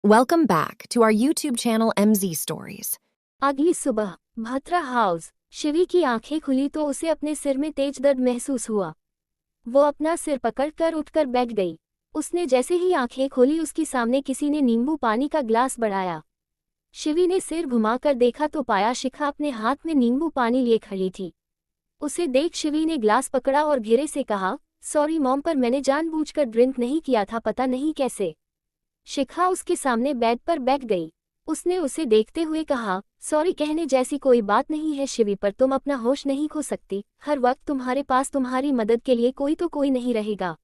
Welcome back to our YouTube channel MZ Stories. अगली सुबह भात्रा house. Shivi की आंखें खुली तो उसे अपने सिर में तेज दर्द महसूस हुआ। वो अपना सिर पकड़कर उठकर बैठ गई। उसने जैसे ही आंखें खोली उसके सामने किसी ने नींबू पानी का ग्लास बढ़ाया। शिवी ने सिर घुमाकर देखा तो पाया शिखा अपने हाथ में नींबू पानी लिए खड़ी थी। उसे देख शिवी ने ग्लास पकड़ा और धीरे से कहा, सॉरी मॉम, पर मैंने जानबूझकर ड्रिंक नहीं किया था, पता नहीं कैसे। शिखा उसके सामने बेड पर बैठ गई। उसने उसे देखते हुए कहा, सॉरी कहने जैसी कोई बात नहीं है शिवी, पर तुम अपना होश नहीं खो सकती। हर वक्त तुम्हारे पास तुम्हारी मदद के लिए कोई तो कोई नहीं रहेगा।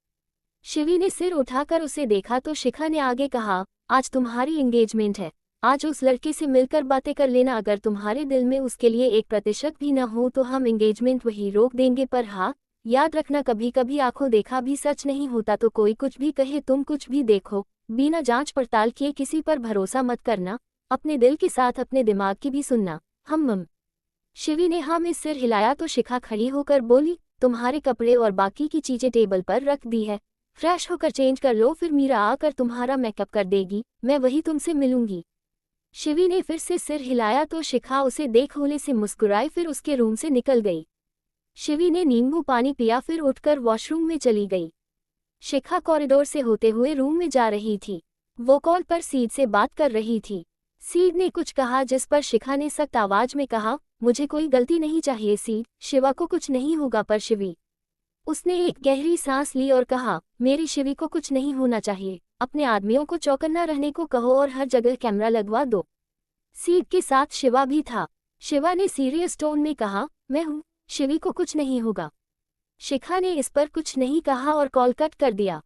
शिवी ने सिर उठाकर उसे देखा तो शिखा ने आगे कहा, आज तुम्हारी एंगेजमेंट है। आज उस लड़के से मिलकर बातें कर लेना। अगर तुम्हारे दिल में उसके लिए 1% भी न हो तो हम एंगेजमेंट वही रोक देंगे। पर हाँ, याद रखना, कभी कभी आंखों देखा भी सच नहीं होता। तो कोई कुछ भी कहे, तुम कुछ भी देखो, बिना जांच पड़ताल किए किसी पर भरोसा मत करना। अपने दिल के साथ अपने दिमाग की भी सुनना। हम शिवी ने हाँ में सिर हिलाया तो शिखा खड़ी होकर बोली, तुम्हारे कपड़े और बाकी की चीजें टेबल पर रख दी है। फ्रेश होकर चेंज कर लो, फिर मीरा आकर तुम्हारा मेकअप कर देगी। मैं वही तुमसे मिलूंगी। शिवी ने फिर से सिर हिलाया तो शिखा उसे देख होले से मुस्कुराई, फिर उसके रूम से निकल गई। शिवी ने नींबू पानी पिया, फिर उठकर वॉशरूम में चली गई। शिखा कॉरिडोर से होते हुए रूम में जा रही थी। वो कॉल पर सीड से बात कर रही थी। सीड ने कुछ कहा जिस पर शिखा ने सख्त आवाज में कहा, मुझे कोई गलती नहीं चाहिए सीड, शिवा को कुछ नहीं होगा। पर शिवी, उसने एक गहरी सांस ली और कहा, मेरी शिवी को कुछ नहीं होना चाहिए। अपने आदमियों को चौकन्ना रहने को कहो और हर जगह कैमरा लगवा दो। सीड के साथ शिवा भी था। शिवा ने सीरियस टोन में कहा, मैं हूं, शिवी को कुछ नहीं होगा। शिखा ने इस पर कुछ नहीं कहा और कॉल कट कर दिया।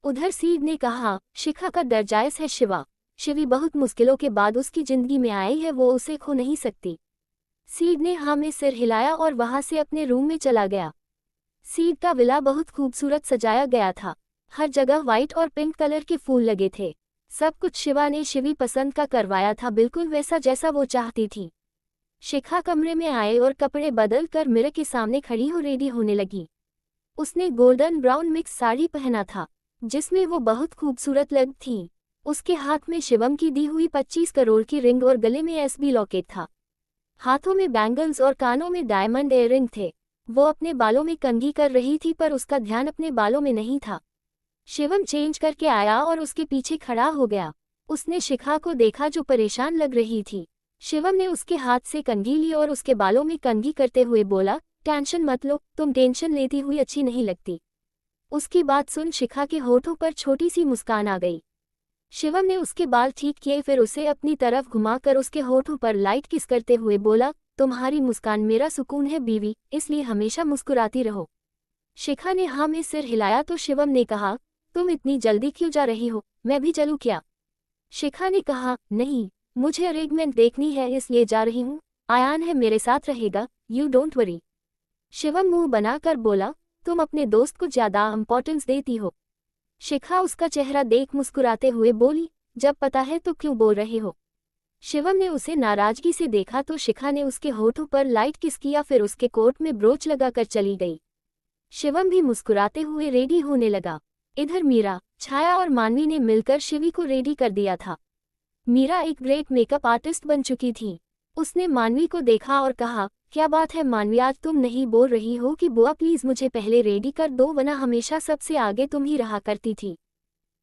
उधर सीड ने कहा, शिखा का डर जायज है शिवा। शिवी बहुत मुश्किलों के बाद उसकी जिंदगी में आई है, वो उसे खो नहीं सकती। सीड ने हाँ में सिर हिलाया और वहां से अपने रूम में चला गया। सीड का विला बहुत खूबसूरत सजाया गया था। हर जगह व्हाइट और पिंक कलर के फूल लगे थे। सब कुछ शिवा ने शिवी पसंद का करवाया था, बिल्कुल वैसा जैसा वो चाहती थी। शिखा कमरे में आए और कपड़े बदल कर मिरर के सामने खड़ी हो रेडी होने लगी। उसने गोल्डन ब्राउन मिक्स साड़ी पहना था जिसमें वो बहुत खूबसूरत लग थी। उसके हाथ में शिवम की दी हुई 25 करोड़ की रिंग और गले में एसबी लॉकेट था। हाथों में बैंगल्स और कानों में डायमंड इयररिंग थे। वो अपने बालों में कंघी कर रही थी पर उसका ध्यान अपने बालों में नहीं था। शिवम चेंज करके आया और उसके पीछे खड़ा हो गया। उसने शिखा को देखा जो परेशान लग रही थी। शिवम ने उसके हाथ से कंघी ली और उसके बालों में कंघी करते हुए बोला, टेंशन मत लो, तुम टेंशन लेती हुई अच्छी नहीं लगती। उसकी बात सुन शिखा के होठों पर छोटी सी मुस्कान आ गई। शिवम ने उसके बाल ठीक किए, फिर उसे अपनी तरफ घुमाकर उसके होठों पर लाइट किस करते हुए बोला, तुम्हारी मुस्कान मेरा सुकून है बीवी, इसलिए हमेशा मुस्कुराती रहो। शिखा ने हाँ में सिर हिलाया तो शिवम ने कहा, तुम इतनी जल्दी क्यों जा रही हो, मैं भी चलूं क्या? शिखा ने कहा, नहीं, मुझे अरेंजमेंट देखनी है इसलिए जा रही हूँ। आयान है मेरे साथ रहेगा, यू डोंट वरी। शिवम मुंह बनाकर बोला, तुम अपने दोस्त को ज्यादा इंपॉर्टेंस देती हो। शिखा उसका चेहरा देख मुस्कुराते हुए बोली, जब पता है तो क्यों बोल रहे हो? शिवम ने उसे नाराजगी से देखा तो शिखा ने उसके होठों पर लाइट किस किया, फिर उसके कोट में ब्रोच लगाकर चली गई। शिवम भी मुस्कुराते हुए रेडी होने लगा। इधर मीरा, छाया और मानवी ने मिलकर शिवी को रेडी कर दिया था। मीरा एक ग्रेट मेकअप आर्टिस्ट बन चुकी थी। उसने मानवी को देखा और कहा, क्या बात है मानवी, आज तुम नहीं बोल रही हो कि बुआ प्लीज मुझे पहले रेडी कर दो, वरना हमेशा सबसे आगे तुम ही रहा करती थी।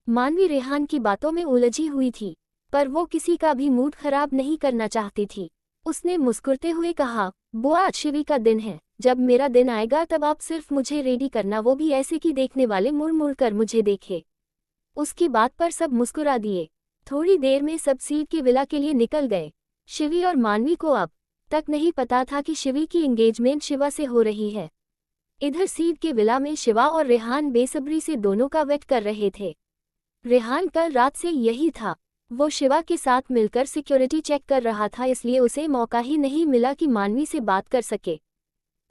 मानवी रेहान की बातों में उलझी हुई थी पर वो किसी का भी मूड खराब नहीं करना चाहती थी। उसने मुस्कुराते हुए कहा, बुआ आज शिवी का दिन है, जब मेरा दिन आएगा तब आप सिर्फ मुझे रेडी करना, वो भी ऐसे कि देखने वाले मुड़ मुड़ कर मुझे देखे। उसकी बात पर सब मुस्कुरा दिए। थोड़ी देर में सब सीड के विला के लिए निकल गए। शिवी और मानवी को अब तक नहीं पता था कि शिवी की एंगेजमेंट शिवा से हो रही है। इधर सीड के विला में शिवा और रेहान बेसब्री से दोनों का वेट कर रहे थे। रेहान कल रात से यही था। वो शिवा के साथ मिलकर सिक्योरिटी चेक कर रहा था, इसलिए उसे मौका ही नहीं मिला कि मानवी से बात कर सके।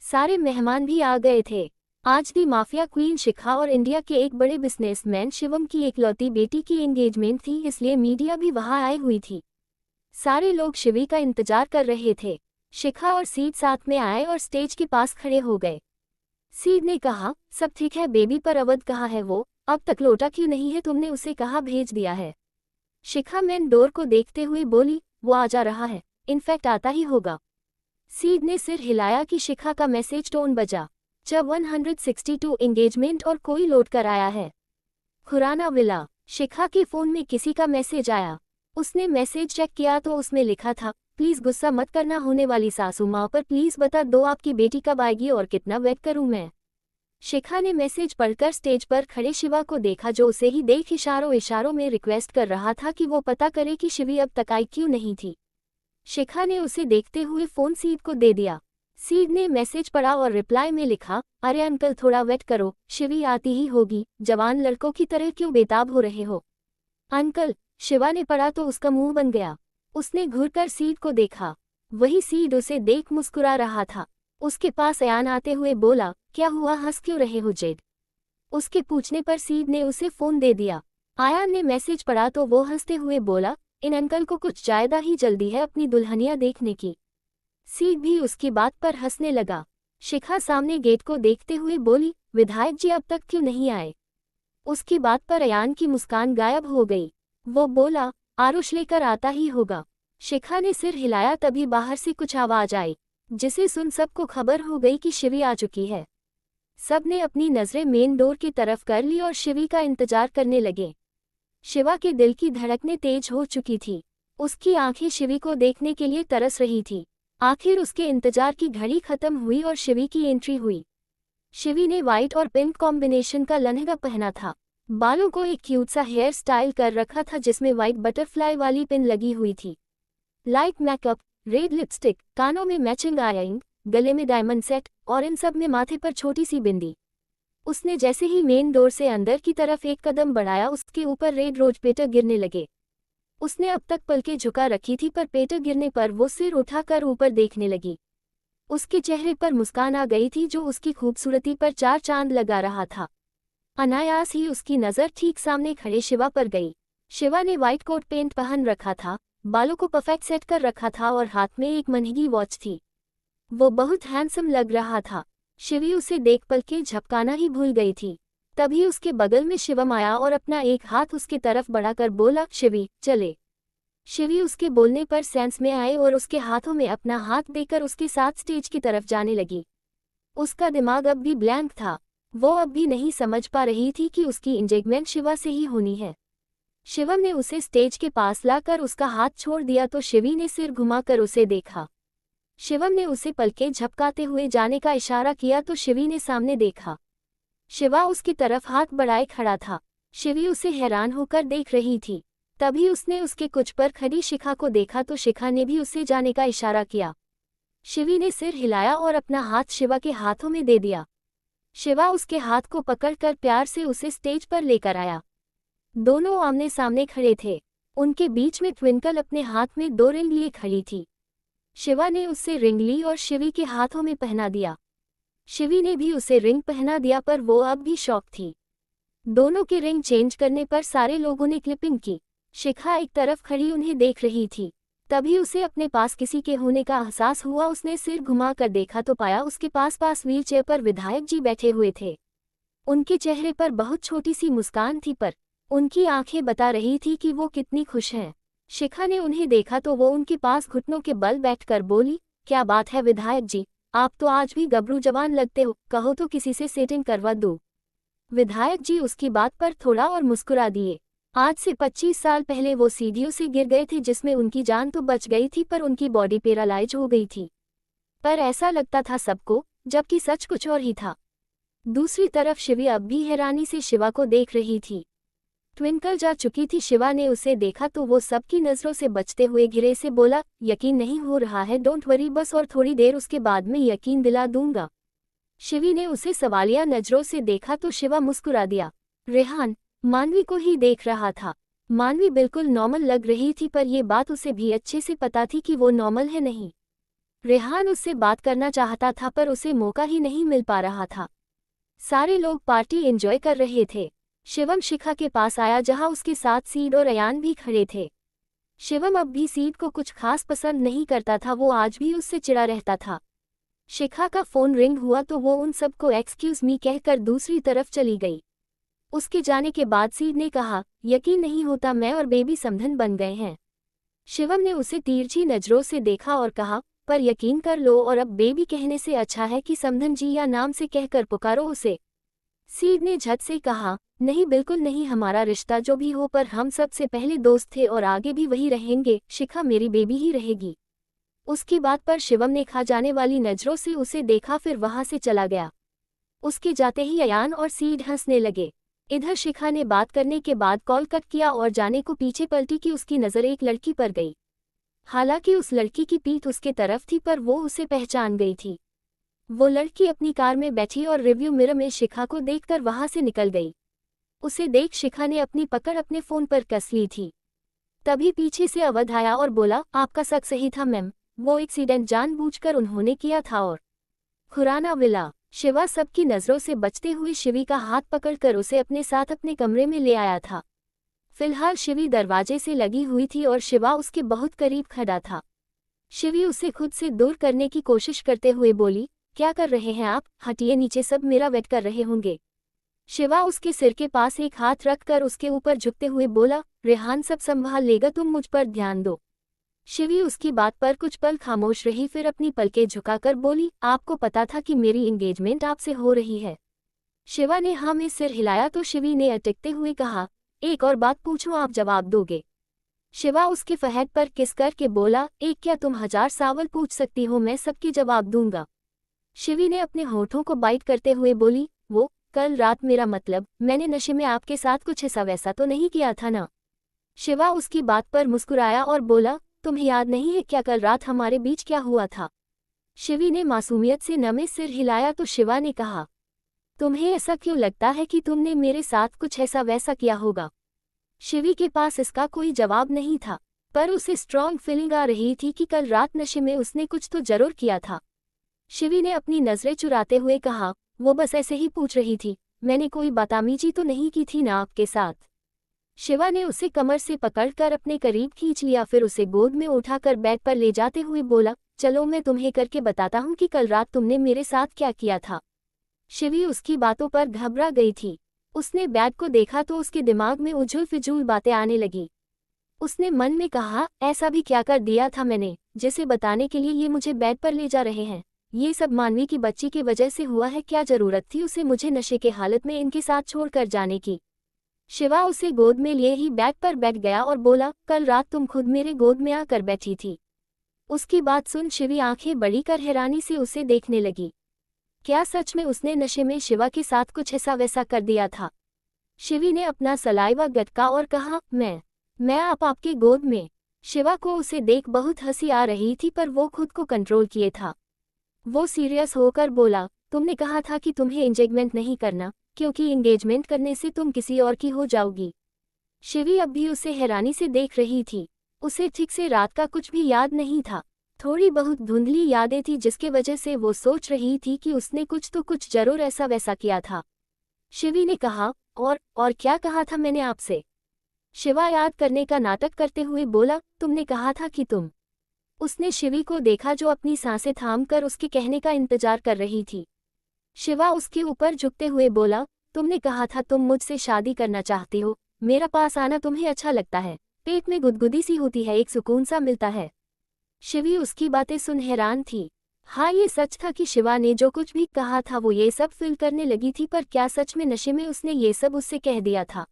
सारे मेहमान भी आ गए थे। आज दी माफिया क्वीन शिखा और इंडिया के एक बड़े बिजनेसमैन शिवम की एकलौती बेटी की एंगेजमेंट थी, इसलिए मीडिया भी वहां आई हुई थी। सारे लोग शिवी का इंतजार कर रहे थे। शिखा और सीड साथ में आए और स्टेज के पास खड़े हो गए। सीड ने कहा, सब ठीक है बेबी, पर अवध कहाँ है? वो अब तक लौटा क्यों नहीं है? तुमने उसे कहाँ भेज दिया है? शिखा मेन डोर को देखते हुए बोली, वो आ जा रहा है, इनफैक्ट आता ही होगा। सीड ने सिर हिलाया कि शिखा का मैसेज टोन बजा। जब 162 एंगेजमेंट और कोई लौट कर आया है। खुराना विला। शिखा के फोन में किसी का मैसेज आया। उसने मैसेज चेक किया तो उसमें लिखा था, प्लीज गुस्सा मत करना होने वाली सासू माँ पर, प्लीज बता दो आपकी बेटी कब आएगी और कितना वेट करूं मैं। शिखा ने मैसेज पढ़कर स्टेज पर खड़े शिवा को देखा, जो उसे ही देख इशारों इशारों में रिक्वेस्ट कर रहा था कि वो पता करे कि शिवी अब तक आई क्यों नहीं थी। शिखा ने उसे देखते हुए फोन सीड को दे दिया। सीड ने मैसेज पढ़ा और रिप्लाई में लिखा, अरे अंकल थोड़ा वेट करो, शिवी आती ही होगी, जवान लड़कों की तरह क्यों बेताब हो रहे हो। अंकल। शिवा ने पढ़ा तो उसका मुंह बन गया। उसने घूरकर सीड को देखा। वही सीड उसे देख मुस्कुरा रहा था। उसके पास अयान आते हुए बोला, क्या हुआ, हंस क्यों रहे हो जेड। उसके पूछने पर सीड ने उसे फोन दे दिया। अयान ने मैसेज पढ़ा तो वो हंसते हुए बोला, इन अंकल को कुछ ज्यादा ही जल्दी है अपनी दुल्हनिया देखने की। सीड भी उसकी बात पर हंसने लगा। शिखा सामने गेट को देखते हुए बोली, विधायक जी अब तक क्यों नहीं आए। उसकी बात पर अयान की मुस्कान गायब हो गई। वो बोला, आरुष लेकर आता ही होगा। शिखा ने सिर हिलाया, तभी बाहर से कुछ आवाज आई, जिसे सुन सबको खबर हो गई कि शिवी आ चुकी है। सबने अपनी नजरें मेन डोर की तरफ कर ली और शिवी का इंतजार करने लगे। शिवा के दिल की धड़कनें तेज हो चुकी थी। उसकी आंखें शिवी को देखने के लिए तरस रही थी। आखिर उसके इंतजार की घड़ी खत्म हुई और शिवी की एंट्री हुई। शिवी ने व्हाइट और पिंक कॉम्बिनेशन का लहंगा पहना था। बालों को एक क्यूट सा हेयर स्टाइल कर रखा था जिसमें व्हाइट बटरफ्लाई वाली पिन लगी हुई थी। लाइट मेकअप, रेड लिपस्टिक, कानों में मैचिंग आयरिंग, गले में डायमंड सेट और इन सब में माथे पर छोटी सी बिंदी। उसने जैसे ही मेन डोर से अंदर की तरफ एक कदम बढ़ाया, उसके ऊपर रेड रोज पेटर गिरने लगे। उसने अब तक पलकें झुका रखी थी, पर पेटर गिरने पर वो सिर उठाकर ऊपर देखने लगी। उसके चेहरे पर मुस्कान आ गई थी, जो उसकी खूबसूरती पर चार चांद लगा रहा था। अनायास ही उसकी नज़र ठीक सामने खड़े शिवा पर गई। शिवा ने व्हाइट कोट पेंट पहन रखा था, बालों को परफेक्ट सेट कर रखा था और हाथ में एक महंगी वॉच थी। वो बहुत हैंडसम लग रहा था। शिवी उसे देख पलकें झपकाना ही भूल गई थी। तभी उसके बगल में शिवम आया और अपना एक हाथ उसकी तरफ बढ़ाकर बोला, शिवी चले। शिवी उसके बोलने पर सेंस में आए और उसके हाथों में अपना हाथ देकर उसके साथ स्टेज की तरफ जाने लगी। उसका दिमाग अब भी ब्लैंक था। वो अब भी नहीं समझ पा रही थी कि उसकी एंगेजमेंट शिवा से ही होनी है। शिवम ने उसे स्टेज के पास लाकर उसका हाथ छोड़ दिया तो शिवी ने सिर घुमाकर उसे देखा। शिवम ने उसे पलकें झपकाते हुए जाने का इशारा किया तो शिवी ने सामने देखा। शिवा उसकी तरफ हाथ बढ़ाए खड़ा था। शिवी उसे हैरान होकर देख रही थी। तभी उसने उसके कुछ पर खड़ी शिखा को देखा तो शिखा ने भी उससे जाने का इशारा किया। शिवी ने सिर हिलाया और अपना हाथ शिवा के हाथों में दे दिया। शिवा उसके हाथ को पकड़कर प्यार से उसे स्टेज पर लेकर आया। दोनों आमने सामने खड़े थे। उनके बीच में ट्विंकल अपने हाथ में 2 रिंग लिए खड़ी थी। शिवा ने उससे रिंग ली और शिवी के हाथों में पहना दिया। शिवी ने भी उसे रिंग पहना दिया, पर वो अब भी शॉक थी। दोनों के रिंग चेंज करने पर सारे लोगों ने क्लिपिंग की। शिखा एक तरफ खड़ी उन्हें देख रही थी। तभी उसे अपने पास किसी के होने का एहसास हुआ। उसने सिर घुमा कर देखा तो पाया उसके पास व्हीलचेयर पर विधायक जी बैठे हुए थे। उनके चेहरे पर बहुत छोटी सी मुस्कान थी, पर उनकी आंखें बता रही थी कि वो कितनी खुश हैं। शिखा ने उन्हें देखा तो वो उनके पास घुटनों के बल बैठकर बोली, क्या बात है विधायक जी, आप तो आज भी गबरू जवान लगते हो, कहो तो किसी से सेटिंग करवा दूं। विधायक जी उसकी बात पर थोड़ा और मुस्कुरा दिए। आज से 25 साल पहले वो सीढ़ियों से गिर गए थे, जिसमें उनकी जान तो बच गई थी पर उनकी बॉडी पैरालाइज हो गई थी। पर ऐसा लगता था सबको, जबकि सच कुछ और ही था। दूसरी तरफ शिवी अब भी हैरानी से शिवा को देख रही थी। ट्विंकल जा चुकी थी। शिवा ने उसे देखा तो वो सबकी नज़रों से बचते हुए घिरे से बोला, यकीन नहीं हो रहा है, डोंट वरी, बस और थोड़ी देर उसके बाद में यकीन दिला दूंगा। शिवी ने उसे सवालिया नज़रों से देखा तो शिवा मुस्कुरा दिया। रेहान मानवी को ही देख रहा था। मानवी बिल्कुल नॉर्मल लग रही थी, पर यह बात उसे भी अच्छे से पता थी कि वो नॉर्मल है नहीं। रेहान उससे बात करना चाहता था पर उसे मौका ही नहीं मिल पा रहा था। सारे लोग पार्टी एंजॉय कर रहे थे। शिवम शिखा के पास आया, जहां उसके साथ सीड और अयान भी खड़े थे। शिवम अब भी सीड को कुछ खास पसंद नहीं करता था। वो आज भी उससे चिढ़ा रहता था। शिखा का फोन रिंग हुआ तो वो उन सबको एक्सक्यूज मी कहकर दूसरी तरफ चली गई। उसके जाने के बाद सीड ने कहा, यकीन नहीं होता मैं और बेबी समधन बन गए हैं। शिवम ने उसे तिरछी नजरों से देखा और कहा, पर यकीन कर लो और अब बेबी कहने से अच्छा है कि समधन जी या नाम से कहकर पुकारो उसे। सीड ने झट से कहा, नहीं बिल्कुल नहीं, हमारा रिश्ता जो भी हो पर हम सबसे पहले दोस्त थे और आगे भी वही रहेंगे, शिखा मेरी बेबी ही रहेगी। उसकी बात पर शिवम ने खा जाने वाली नजरों से उसे देखा फिर वहां से चला गया। उसके जाते ही अयान और सीड हंसने लगे। इधर शिखा ने बात करने के बाद कॉल कट किया और जाने को पीछे पलटी कि उसकी नज़र एक लड़की पर गई। हालांकि उस लड़की की पीठ उसके तरफ थी पर वो उसे पहचान गई थी। वो लड़की अपनी कार में बैठी और रिव्यू मिरर में शिखा को देखकर वहां से निकल गई। उसे देख शिखा ने अपनी पकड़ अपने फोन पर कस ली थी। तभी पीछे से अवध आया और बोला, आपका शक सही था मैम, वो एक्सीडेंट जानबूझकर उन्होंने किया था। और खुराना विला। शिवा सबकी नजरों से बचते हुए शिवी का हाथ पकड़कर उसे अपने साथ अपने कमरे में ले आया था। फिलहाल शिवी दरवाजे से लगी हुई थी और शिवा उसके बहुत करीब खड़ा था। शिवी उसे खुद से दूर करने की कोशिश करते हुए बोली, क्या कर रहे हैं आप, हटिए नीचे, सब मेरा वेट कर रहे होंगे। शिवा उसके सिर के पास एक हाथ रखकर उसके ऊपर झुकते हुए बोला, रेहान सब संभाल लेगा, तुम मुझ पर ध्यान दो। शिवी उसकी बात पर कुछ पल खामोश रही फिर अपनी पलकें झुकाकर बोली, आपको पता था कि मेरी एंगेजमेंट आपसे हो रही है। शिवा ने हाँ में सिर हिलाया तो शिवी ने अटकते हुए कहा, एक और बात पूछूं, आप जवाब दोगे। शिवा उसके फहद पर किस करके बोला, एक क्या तुम 1000 सवाल पूछ सकती हो, मैं सबके जवाब दूंगा। शिवी ने अपने होठों को बाइट करते हुए बोली, वो कल रात, मेरा मतलब मैंने नशे में आपके साथ कुछ ऐसा वैसा तो नहीं किया था ना। शिवा उसकी बात पर मुस्कुराया और बोला, तुम्हें याद नहीं है क्या कल रात हमारे बीच क्या हुआ था। शिवी ने मासूमियत से नमे सिर हिलाया तो शिवा ने कहा, तुम्हें ऐसा क्यों लगता है कि तुमने मेरे साथ कुछ ऐसा वैसा किया होगा। शिवी के पास इसका कोई जवाब नहीं था पर उसे स्ट्रॉन्ग फीलिंग आ रही थी कि कल रात नशे में उसने कुछ तो जरूर किया था। शिवी ने अपनी नजरें चुराते हुए कहा, वो बस ऐसे ही पूछ रही थी, मैंने कोई बदतमीजी तो नहीं की थी ना आपके साथ। शिवा ने उसे कमर से पकड़कर अपने करीब खींच लिया फिर उसे गोद में उठाकर बेड पर ले जाते हुए बोला, चलो मैं तुम्हें करके बताता हूँ कि कल रात तुमने मेरे साथ क्या किया था। शिवी उसकी बातों पर घबरा गई थी। उसने बेड को देखा तो उसके दिमाग में उजुल फिजूल बातें आने लगी। उसने मन में कहा, ऐसा भी क्या कर दिया था मैंने जिसे बताने के लिए ये मुझे बेड पर ले जा रहे हैं। ये सब मानवी की बच्ची की वजह से हुआ है, क्या जरूरत थी उसे मुझे नशे के हालत में इनके साथ छोड़कर जाने की। शिवा उसे गोद में लिए ही बेड पर बैठ गया और बोला, कल रात तुम खुद मेरे गोद में आकर बैठी थी। उसकी बात सुन शिवी आंखें बड़ी कर हैरानी से उसे देखने लगी। क्या सच में उसने नशे में शिवा के साथ कुछ ऐसा वैसा कर दिया था। शिवी ने अपना सलाइवा गटका और कहा, मैं आपके गोद में। शिवा को उसे देख बहुत हंसी आ रही थी पर वो खुद को कंट्रोल किए था। वो सीरियस होकर बोला, तुमने कहा था कि तुम्हें एंगेजमेंट नहीं करना क्योंकि एंगेजमेंट करने से तुम किसी और की हो जाओगी। शिवी अब भी उसे हैरानी से देख रही थी। उसे ठीक से रात का कुछ भी याद नहीं था, थोड़ी बहुत धुंधली यादें थी जिसके वजह से वो सोच रही थी कि उसने कुछ जरूर ऐसा वैसा किया था। शिवी ने कहा, और क्या कहा था मैंने आपसे। शिवा याद करने का नाटक करते हुए बोला, तुमने कहा था कि तुम। उसने शिवी को देखा जो अपनी सांसें थामकर उसके कहने का इंतजार कर रही थी। शिवा उसके ऊपर झुकते हुए बोला, तुमने कहा था तुम मुझसे शादी करना चाहती हो, मेरा पास आना तुम्हें अच्छा लगता है, पेट में गुदगुदी सी होती है, एक सुकून सा मिलता है। शिवी उसकी बातें सुन हैरान थी। हाँ, ये सच था कि शिवा ने जो कुछ भी कहा था वो ये सब फील करने लगी थी, पर क्या सच में नशे में उसने ये सब उससे कह दिया था।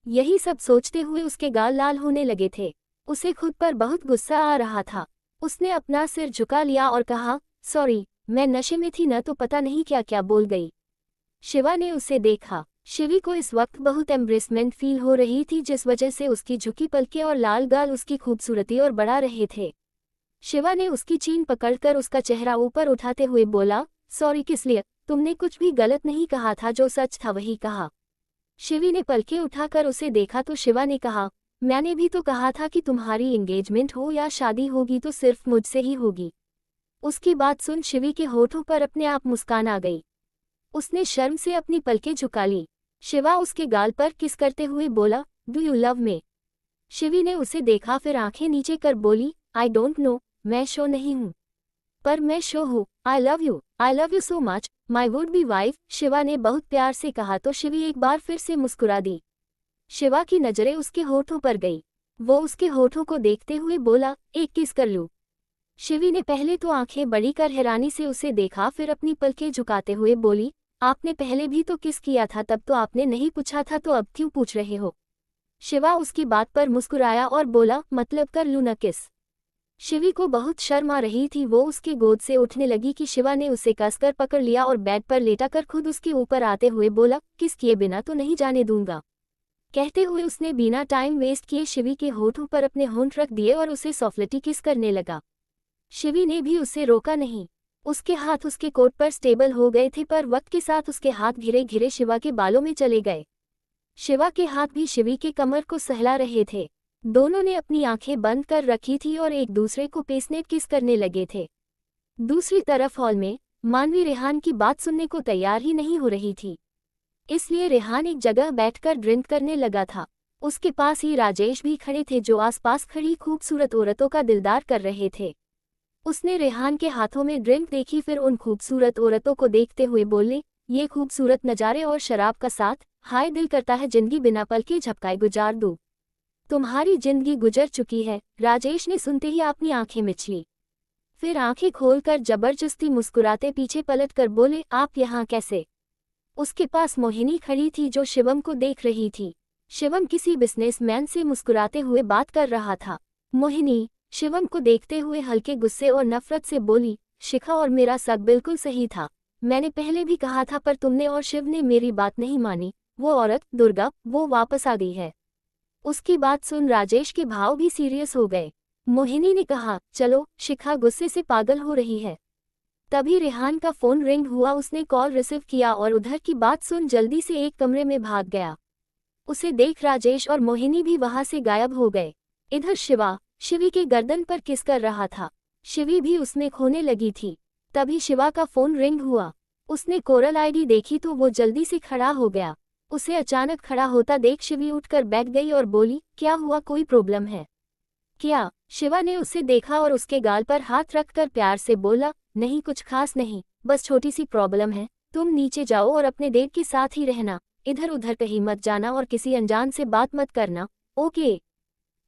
यही सब सोचते हुए उसके गाल लाल होने लगे थे। उसे खुद पर बहुत गुस्सा आ रहा था। उसने अपना सिर झुका लिया और कहा, सॉरी, मैं नशे में थी न तो पता नहीं क्या क्या बोल गई। शिवा ने उसे देखा। शिवी को इस वक्त बहुत एम्ब्रेसमेंट फील हो रही थी जिस वजह से उसकी झुकी पलकें और लाल गाल उसकी खूबसूरती और बढ़ा रहे थे। शिवा ने उसकी चीन पकड़कर उसका चेहरा ऊपर उठाते हुए बोला, सॉरी किस लिए, तुमने कुछ भी गलत नहीं कहा था, जो सच था वही कहा। शिवी ने पलकें उठाकर उसे देखा तो शिवा ने कहा, मैंने भी तो कहा था कि तुम्हारी एंगेजमेंट हो या शादी होगी तो सिर्फ मुझसे ही होगी। उसकी बात सुन शिवी के होठों पर अपने आप मुस्कान आ गई। उसने शर्म से अपनी पलकें झुका ली। शिवा उसके गाल पर किस करते हुए बोला, do you love me. Shivi ने उसे देखा फिर आंखें नीचे कर बोली, आई डोंट नो, मैं श्योर नहीं हूँ। पर मैं शो हूँ। I love you so much my would be wife, Shiva ने बहुत प्यार से कहा तो शिवी एक बार फिर से मुस्कुरा दी। शिवा की नजरें उसके होठों पर गई। वो उसके होठों को देखते हुए बोला, एक किस कर लूं। शिवी ने पहले तो आंखें बड़ी कर हैरानी से उसे देखा, फिर अपनी पलकें झुकाते हुए बोली, आपने पहले भी तो किस किया था, तब तो आपने नहीं पूछा था, तो अब क्यों पूछ रहे हो। शिवा उसकी बात पर मुस्कुराया और बोला, मतलब कर लूं न किस। शिवी को बहुत शर्म आ रही थी। वो उसके गोद से उठने लगी कि शिवा ने उसे कसकर पकड़ लिया और बेड पर लेटाकर खुद उसके ऊपर आते हुए बोला, किस किए बिना तो नहीं जाने दूंगा। कहते हुए उसने बिना टाइम वेस्ट किए शिवी के होठों पर अपने होंठ रख दिए और उसे सॉफ्टली किस करने लगा। शिवी ने भी उसे रोका नहीं। उसके हाथ उसके कोट पर स्टेबल हो गए थे, पर वक्त के साथ उसके हाथ धीरे धीरे शिवा के बालों में चले गए। शिवा के हाथ भी शिवी के कमर को सहला रहे थे। दोनों ने अपनी आंखें बंद कर रखी थी और एक दूसरे को पेसनेट किस करने लगे थे। दूसरी तरफ हॉल में मानवी रेहान की बात सुनने को तैयार ही नहीं हो रही थी, इसलिए रेहान एक जगह बैठकर ड्रिंक करने लगा था। उसके पास ही राजेश भी खड़े थे, जो आसपास खड़ी खूबसूरत औरतों का दिलदार कर रहे थे। उसने रेहान के हाथों में ड्रिंक देखी, फिर उन खूबसूरत औरतों को देखते हुए बोले, ये खूबसूरत नज़ारे और शराब का साथ, हाय दिल करता है जिंदगी बिना पल के झपकाए गुजार दूं। तुम्हारी जिंदगी गुजर चुकी है। राजेश ने सुनते ही अपनी आंखें मिचली, फिर आंखें खोलकर जबरदस्ती मुस्कुराते पीछे पलटकर बोले, आप यहाँ कैसे। उसके पास मोहिनी खड़ी थी, जो शिवम को देख रही थी। शिवम किसी बिजनेसमैन से मुस्कुराते हुए बात कर रहा था। मोहिनी शिवम को देखते हुए हल्के गुस्से और नफरत से बोली, शिखा और मेरा शक बिल्कुल सही था। मैंने पहले भी कहा था, पर तुमने और शिव ने मेरी बात नहीं मानी। वो औरत दुर्गा, वो वापस आ गई है। उसकी बात सुन राजेश के भाव भी सीरियस हो गए। मोहिनी ने कहा, चलो, शिखा गुस्से से पागल हो रही है। तभी रेहान का फोन रिंग हुआ। उसने कॉल रिसीव किया और उधर की बात सुन जल्दी से एक कमरे में भाग गया। उसे देख राजेश और मोहिनी भी वहां से गायब हो गए। इधर शिवा शिवी के गर्दन पर किस कर रहा था। शिवी भी उसमें खोने लगी थी। तभी शिवा का फोन रिंग हुआ। उसने कोरल आईडी देखी तो वो जल्दी से खड़ा हो गया। उसे अचानक खड़ा होता देख शिवी उठकर बैठ गई और बोली, क्या हुआ, कोई प्रॉब्लम है क्या। शिवा ने उसे देखा और उसके गाल पर हाथ रखकर प्यार से बोला, नहीं कुछ खास नहीं, बस छोटी सी प्रॉब्लम है। तुम नीचे जाओ और अपने देव के साथ ही रहना, इधर उधर कहीं मत जाना और किसी अनजान से बात मत करना, ओके।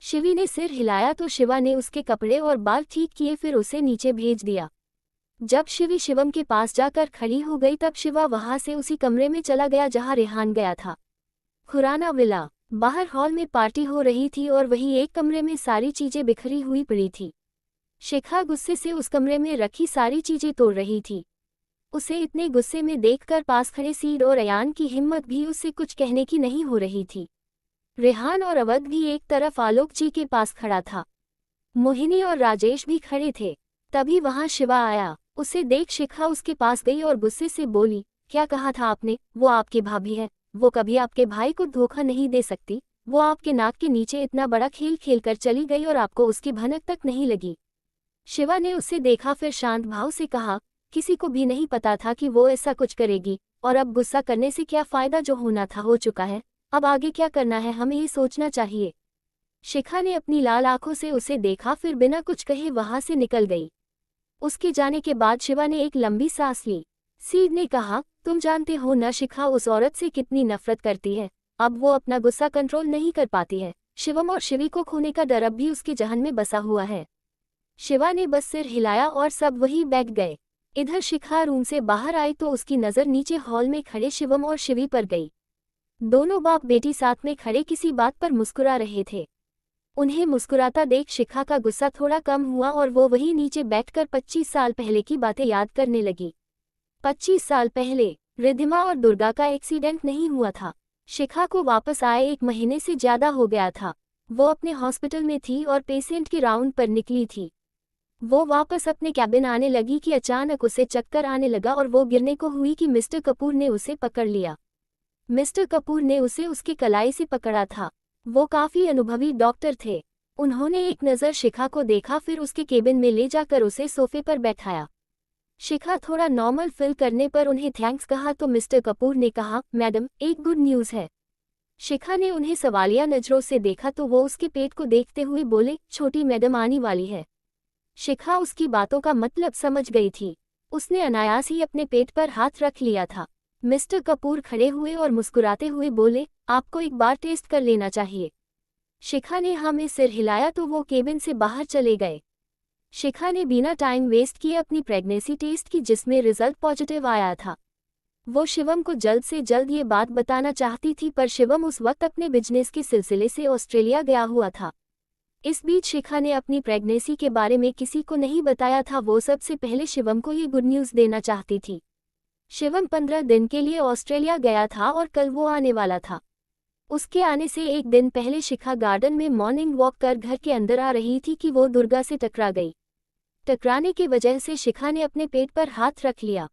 शिवी ने सिर हिलाया तो शिवा ने उसके कपड़े और बाल ठीक किए, फिर उसे नीचे भेज दिया। जब शिवी शिवम के पास जाकर खड़ी हो गई तब शिवा वहां से उसी कमरे में चला गया जहां रेहान गया था। खुराना विला। बाहर हॉल में पार्टी हो रही थी और वहीं एक कमरे में सारी चीजें बिखरी हुई पड़ी थी। शिखा गुस्से से उस कमरे में रखी सारी चीजें तोड़ रही थी। उसे इतने गुस्से में देखकर पास खड़े सीड और अयान की हिम्मत भी उससे कुछ कहने की नहीं हो रही थी। रेहान और अवध भी एक तरफ आलोक जी के पास खड़ा था। मोहिनी और राजेश भी खड़े थे। तभी वहां शिवा आया। उसे देख शिखा उसके पास गई और गुस्से से बोली, क्या कहा था आपने, वो आपकी भाभी है, वो कभी आपके भाई को धोखा नहीं दे सकती। वो आपके नाक के नीचे इतना बड़ा खेल खेलकर चली गई और आपको उसकी भनक तक नहीं लगी। शिवा ने उसे देखा, फिर शांत भाव से कहा, किसी को भी नहीं पता था कि वो ऐसा कुछ करेगी, और अब गुस्सा करने से क्या फायदा, जो होना था हो चुका है, अब आगे क्या करना है हमें ये सोचना चाहिए। शिखा ने अपनी लाल आंखों से उसे देखा, फिर बिना कुछ कहे वहां से निकल गई। उसके जाने के बाद शिवा ने एक लंबी सांस ली। सीड ने कहा, तुम जानते हो न शिखा उस औरत से कितनी नफरत करती है। अब वो अपना गुस्सा कंट्रोल नहीं कर पाती है। शिवम और शिवी को खोने का डर अब भी उसके जहन में बसा हुआ है। शिवा ने बस सिर हिलाया और सब वहीं बैठ गए। इधर शिखा रूम से बाहर आई तो उसकी नज़र नीचे हॉल में खड़े शिवम और शिवी पर गई। दोनों बाप बेटी साथ में खड़े किसी बात पर मुस्कुरा रहे थे। उन्हें मुस्कुराता देख शिखा का गुस्सा थोड़ा कम हुआ और वो वहीं नीचे बैठकर 25 साल पहले की बातें याद करने लगी। 25 साल पहले रिद्धिमा और दुर्गा का एक्सीडेंट नहीं हुआ था। शिखा को वापस आए 1 महीने से ज्यादा हो गया था। वो अपने हॉस्पिटल में थी और पेशेंट के राउंड पर निकली थी। वो वापस अपने कैबिन आने लगी कि अचानक उसे चक्कर आने लगा और वो गिरने को हुई कि मिस्टर कपूर ने उसे पकड़ लिया। मिस्टर कपूर ने उसे उसकी कलाई से पकड़ा था। वो काफी अनुभवी डॉक्टर थे। उन्होंने एक नज़र शिखा को देखा, फिर उसके केबिन में ले जाकर उसे सोफे पर बैठाया। शिखा थोड़ा नॉर्मल फील करने पर उन्हें थैंक्स कहा तो मिस्टर कपूर ने कहा, मैडम एक गुड न्यूज़ है। शिखा ने उन्हें सवालिया नज़रों से देखा तो वो उसके पेट को देखते हुए बोले, छोटी मैडम आने वाली है। शिखा उसकी बातों का मतलब समझ गई थी। उसने अनायास ही अपने पेट पर हाथ रख लिया था। मिस्टर कपूर खड़े हुए और मुस्कुराते हुए बोले, आपको एक बार टेस्ट कर लेना चाहिए। शिखा ने हाँ में सिर हिलाया तो वो केबिन से बाहर चले गए। शिखा ने बिना टाइम वेस्ट किए अपनी प्रेगनेंसी टेस्ट की, जिसमें रिजल्ट पॉजिटिव आया था। वो शिवम को जल्द से जल्द ये बात बताना चाहती थी, पर शिवम उस वक्त अपने बिजनेस के सिलसिले से ऑस्ट्रेलिया गया हुआ था। इस बीच शिखा ने अपनी प्रेगनेंसी के बारे में किसी को नहीं बताया था। वो सबसे पहले शिवम को ये गुड न्यूज़ देना चाहती थी। शिवम 15 दिन के लिए ऑस्ट्रेलिया गया था और कल वो आने वाला था। उसके आने से एक दिन पहले शिखा गार्डन में मॉर्निंग वॉक कर घर के अंदर आ रही थी कि वो दुर्गा से टकरा गई। टकराने की वजह से शिखा ने अपने पेट पर हाथ रख लिया।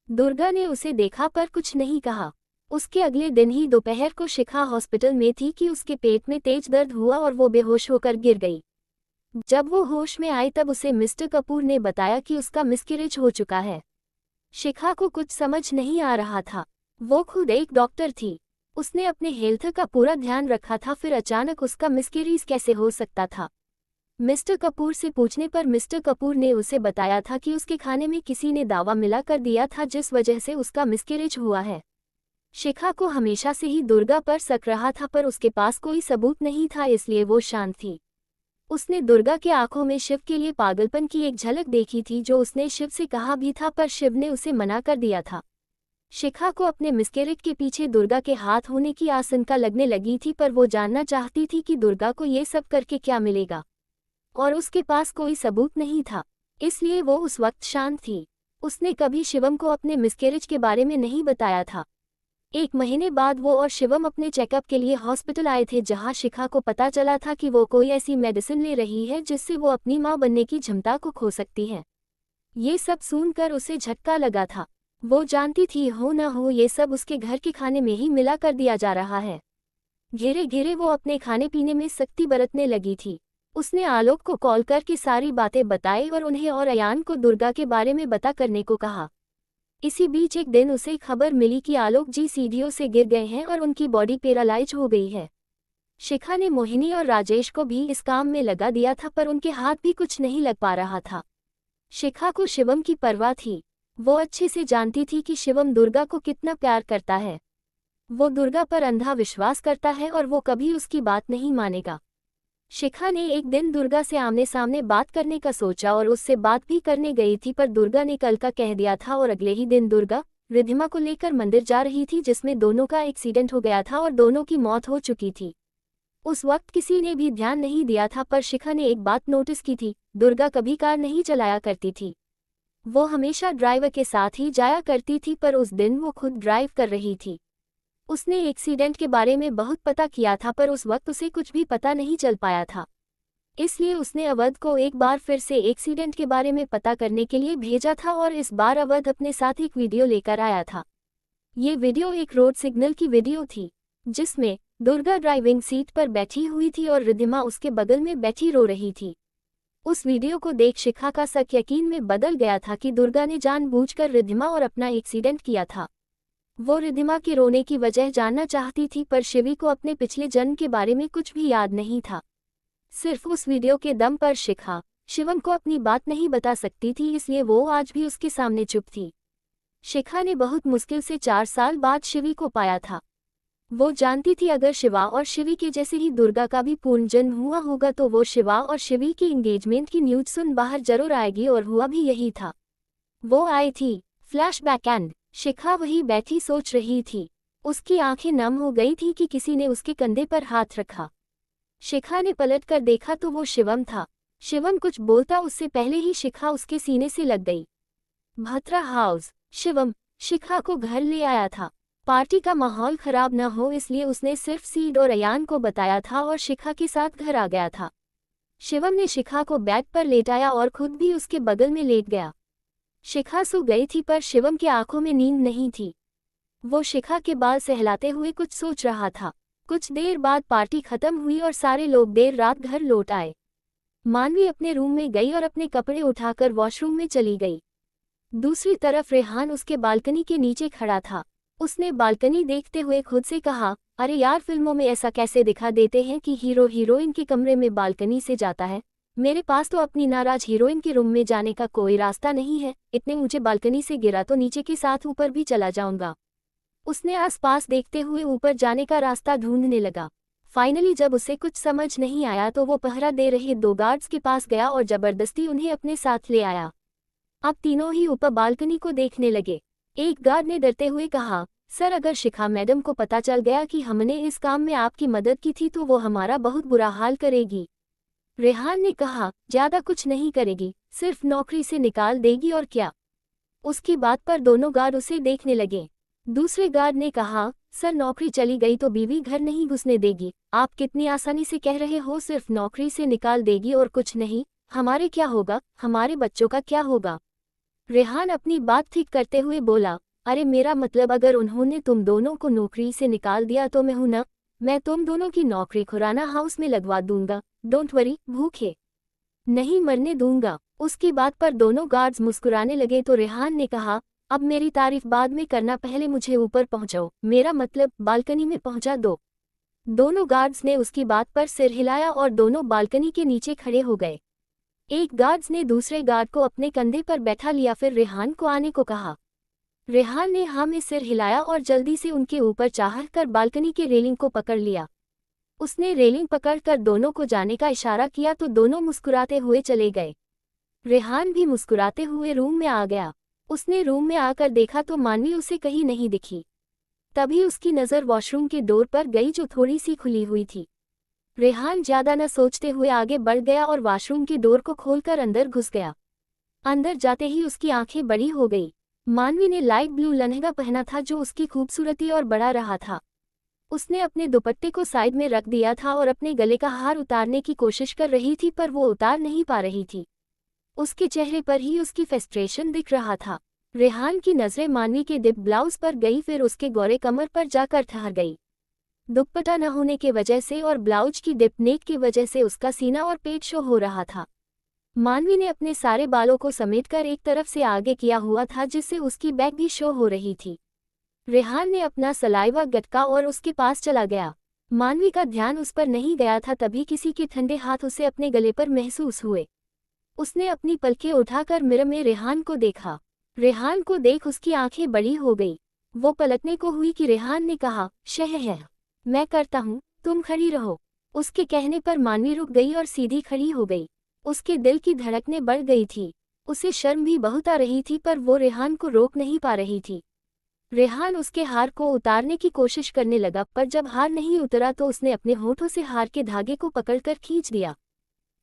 दुर्गा ने उसे देखा पर कुछ नहीं कहा। उसके अगले दिन ही दोपहर को शिखा हॉस्पिटल में थी कि उसके पेट में तेज दर्द हुआ और वो बेहोश होकर गिर गई। जब वो होश में आई तब उसे मिस्टर कपूर ने बताया कि उसका मिसकैरेज हो चुका है। शिखा को कुछ समझ नहीं आ रहा था। वो खुद एक डॉक्टर थी। उसने अपने हेल्थ का पूरा ध्यान रखा था, फिर अचानक उसका मिसकैरेज कैसे हो सकता था। मिस्टर कपूर से पूछने पर मिस्टर कपूर ने उसे बताया था कि उसके खाने में किसी ने दावा मिला कर दिया था, जिस वजह से उसका मिसकैरेज हुआ है। शिखा को हमेशा से ही दुर्गा पर शक रहा था, पर उसके पास कोई सबूत नहीं था, इसलिए वो शांत थी। उसने दुर्गा के आंखों में शिव के लिए पागलपन की एक झलक देखी थी, जो उसने शिव से कहा भी था, पर शिव ने उसे मना कर दिया था। शिखा को अपने मिसकैरेज के पीछे दुर्गा के हाथ होने की आशंका लगने लगी थी, पर वो जानना चाहती थी कि दुर्गा को ये सब करके क्या मिलेगा, और उसके पास कोई सबूत नहीं था, इसलिए वो उस वक्त शांत थी। उसने कभी शिवम को अपने मिसकैरेज के बारे में नहीं बताया था। एक महीने बाद वो और शिवम अपने चेकअप के लिए हॉस्पिटल आए थे, जहां शिखा को पता चला था कि वो कोई ऐसी मेडिसिन ले रही है जिससे वो अपनी मां बनने की क्षमता को खो सकती है। ये सब सुनकर उसे झटका लगा था। वो जानती थी हो न हो ये सब उसके घर के खाने में ही मिला कर दिया जा रहा है। धीरे धीरे वो अपने खाने पीने में सख्ती बरतने लगी थी। उसने आलोक को कॉल करके सारी बातें बताई और उन्हें और अयान को दुर्गा के बारे में बता करने को कहा। इसी बीच एक दिन उसे खबर मिली कि आलोक जी सीढ़ियों से गिर गए हैं और उनकी बॉडी पैरालाइज हो गई है। शिखा ने मोहिनी और राजेश को भी इस काम में लगा दिया था, पर उनके हाथ भी कुछ नहीं लग पा रहा था। शिखा को शिवम की परवाह थी। वो अच्छे से जानती थी कि शिवम दुर्गा को कितना प्यार करता है। वो दुर्गा पर अंधा विश्वास करता है और वो कभी उसकी बात नहीं मानेगा। शिखा ने एक दिन दुर्गा से आमने सामने बात करने का सोचा और उससे बात भी करने गई थी, पर दुर्गा ने कल का कह दिया था और अगले ही दिन दुर्गा रिद्धिमा को लेकर मंदिर जा रही थी, जिसमें दोनों का एक्सीडेंट हो गया था और दोनों की मौत हो चुकी थी। उस वक्त किसी ने भी ध्यान नहीं दिया था, पर शिखा ने एक बात नोटिस की थी, दुर्गा कभी कार नहीं चलाया करती थी। वो हमेशा ड्राइवर के साथ ही जाया करती थी, पर उस दिन वो खुद ड्राइव कर रही थी। उसने एक्सीडेंट के बारे में बहुत पता किया था, पर उस वक्त उसे कुछ भी पता नहीं चल पाया था। इसलिए उसने अवध को एक बार फिर से एक्सीडेंट के बारे में पता करने के लिए भेजा था और इस बार अवध अपने साथ एक वीडियो लेकर आया था। ये वीडियो एक रोड सिग्नल की वीडियो थी, जिसमें दुर्गा ड्राइविंग सीट पर बैठी हुई थी और रिद्धिमा उसके बगल में बैठी रो रही थी। उस वीडियो को देख शिखा का शक यकीन में बदल गया था कि दुर्गा ने जानबूझकर रिद्धिमा और अपना एक्सीडेंट किया था। वो रिद्धिमा के रोने की वजह जानना चाहती थी, पर शिवी को अपने पिछले जन्म के बारे में कुछ भी याद नहीं था। सिर्फ उस वीडियो के दम पर शिखा शिवम को अपनी बात नहीं बता सकती थी, इसलिए वो आज भी उसके सामने चुप थी। शिखा ने बहुत मुश्किल से 4 साल बाद शिवी को पाया था। वो जानती थी अगर शिवा और शिवी के जैसे ही दुर्गा का भी पुनर्जन्म हुआ होगा तो वो शिवा और शिवी की एंगेजमेंट की न्यूज़ सुन बाहर जरूर आएगी, और हुआ भी यही था। वो आई थी। फ्लैशबैक एंड शिखा वही बैठी सोच रही थी। उसकी आंखें नम हो गई थी कि किसी ने उसके कंधे पर हाथ रखा। शिखा ने पलट कर देखा तो वो शिवम था। शिवम कुछ बोलता उससे पहले ही शिखा उसके सीने से लग गई। भात्रा हाउस। शिवम शिखा को घर ले आया था। पार्टी का माहौल खराब न हो इसलिए उसने सिर्फ सीड और अयान को बताया था और शिखा के साथ घर आ गया था। शिवम ने शिखा को बेड पर लेटाया और खुद भी उसके बगल में लेट गया। शिखा सो गई थी, पर शिवम की आंखों में नींद नहीं थी। वो शिखा के बाल सहलाते हुए कुछ सोच रहा था। कुछ देर बाद पार्टी खत्म हुई और सारे लोग देर रात घर लौट आए। मानवी अपने रूम में गई और अपने कपड़े उठाकर वॉशरूम में चली गई। दूसरी तरफ रेहान उसके बालकनी के नीचे खड़ा था। उसने बालकनी देखते हुए खुद से कहा, अरे यार, फिल्मों में ऐसा कैसे दिखा देते हैं कि हीरो हीरोइन के कमरे में बालकनी से जाता है, मेरे पास तो अपनी नाराज हीरोइन के रूम में जाने का कोई रास्ता नहीं है, इतने ऊंचे बालकनी से गिरा तो नीचे के साथ ऊपर भी चला जाऊंगा। उसने आसपास देखते हुए ऊपर जाने का रास्ता ढूंढने लगा। फाइनली जब उसे कुछ समझ नहीं आया तो वो पहरा दे रहे 2 गार्ड्स के पास गया और जबरदस्ती उन्हें अपने साथ ले आया। अब तीनों ही ऊपर बालकनी को देखने लगे। एक गार्ड ने डरते हुए कहा, सर अगर शिखा मैडम को पता चल गया कि हमने इस काम में आपकी मदद की थी तो वो हमारा बहुत बुरा हाल करेगी। रेहान ने कहा, ज्यादा कुछ नहीं करेगी, सिर्फ नौकरी से निकाल देगी और क्या। उसकी बात पर दोनों गार्ड उसे देखने लगे। दूसरे गार्ड ने कहा, सर नौकरी चली गई तो बीवी घर नहीं घुसने देगी। आप कितनी आसानी से कह रहे हो सिर्फ नौकरी से निकाल देगी और कुछ नहीं, हमारे क्या होगा, हमारे बच्चों का क्या होगा। रेहान अपनी बात ठीक करते हुए बोला, अरे मेरा मतलब अगर उन्होंने तुम दोनों को नौकरी से निकाल दिया तो मैं हूं ना, मैं तुम दोनों की नौकरी खुराना हाउस में लगवा दूंगा। डोंट वरी, भूखे नहीं मरने दूंगा। उसकी बात पर दोनों गार्ड्स मुस्कुराने लगे तो रेहान ने कहा, अब मेरी तारीफ बाद में करना, पहले मुझे ऊपर पहुंचाओ, मेरा मतलब बालकनी में पहुंचा दो। दोनों गार्ड्स ने उसकी बात पर सिर हिलाया और दोनों बालकनी के नीचे खड़े हो गए। एक गार्ड्स ने दूसरे गार्ड को अपने कंधे पर बैठा लिया, फिर रेहान को आने को कहा। रेहान ने हाँ में सिर हिलाया और जल्दी से उनके ऊपर चढ़कर बालकनी के रेलिंग को पकड़ लिया। उसने रेलिंग पकड़कर दोनों को जाने का इशारा किया तो दोनों मुस्कुराते हुए चले गए। रेहान भी मुस्कुराते हुए रूम में आ गया। उसने रूम में आकर देखा तो मानवी उसे कहीं नहीं दिखी। तभी उसकी नज़र वॉशरूम के डोर पर गई जो थोड़ी सी खुली हुई थी। रेहान ज्यादा न सोचते हुए आगे बढ़ गया और वॉशरूम के डोर को खोलकर अंदर घुस गया। अंदर जाते ही उसकी आंखें बड़ी हो गई। मानवी ने लाइट ब्लू लहंगा पहना था जो उसकी खूबसूरती और बढ़ा रहा था। उसने अपने दुपट्टे को साइड में रख दिया था और अपने गले का हार उतारने की कोशिश कर रही थी पर वो उतार नहीं पा रही थी। उसके चेहरे पर ही उसकी फ्रस्ट्रेशन दिख रहा था। रेहान की नज़रें मानवी के डिप ब्लाउज पर गई, फिर उसके गोरे कमर पर जाकर ठहर गई। दुपट्टा न होने के वजह से और ब्लाउज की डिप नेक की वजह से उसका सीना और पेट शो हो रहा था। मानवी ने अपने सारे बालों को समेटकर एक तरफ से आगे किया हुआ था जिससे उसकी बैक भी शो हो रही थी। रेहान ने अपना सलाइवा गटका और उसके पास चला गया। मानवी का ध्यान उस पर नहीं गया था, तभी किसी के ठंडे हाथ उसे अपने गले पर महसूस हुए। उसने अपनी पलकें उठाकर मिरर में रेहान को देखा। रेहान को देख उसकी आंखें बड़ी हो गई। वो पलटने को हुई कि रेहान ने कहा, शह है, मैं करता हूँ, तुम खड़ी रहो। उसके कहने पर मानवी रुक गई और सीधी खड़ी हो गई। उसके दिल की धड़कनें बढ़ गई थी। उसे शर्म भी बहुत आ रही थी पर वो रेहान को रोक नहीं पा रही थी। रेहान उसके हार को उतारने की कोशिश करने लगा पर जब हार नहीं उतरा तो उसने अपने होठों से हार के धागे को पकड़कर खींच दिया,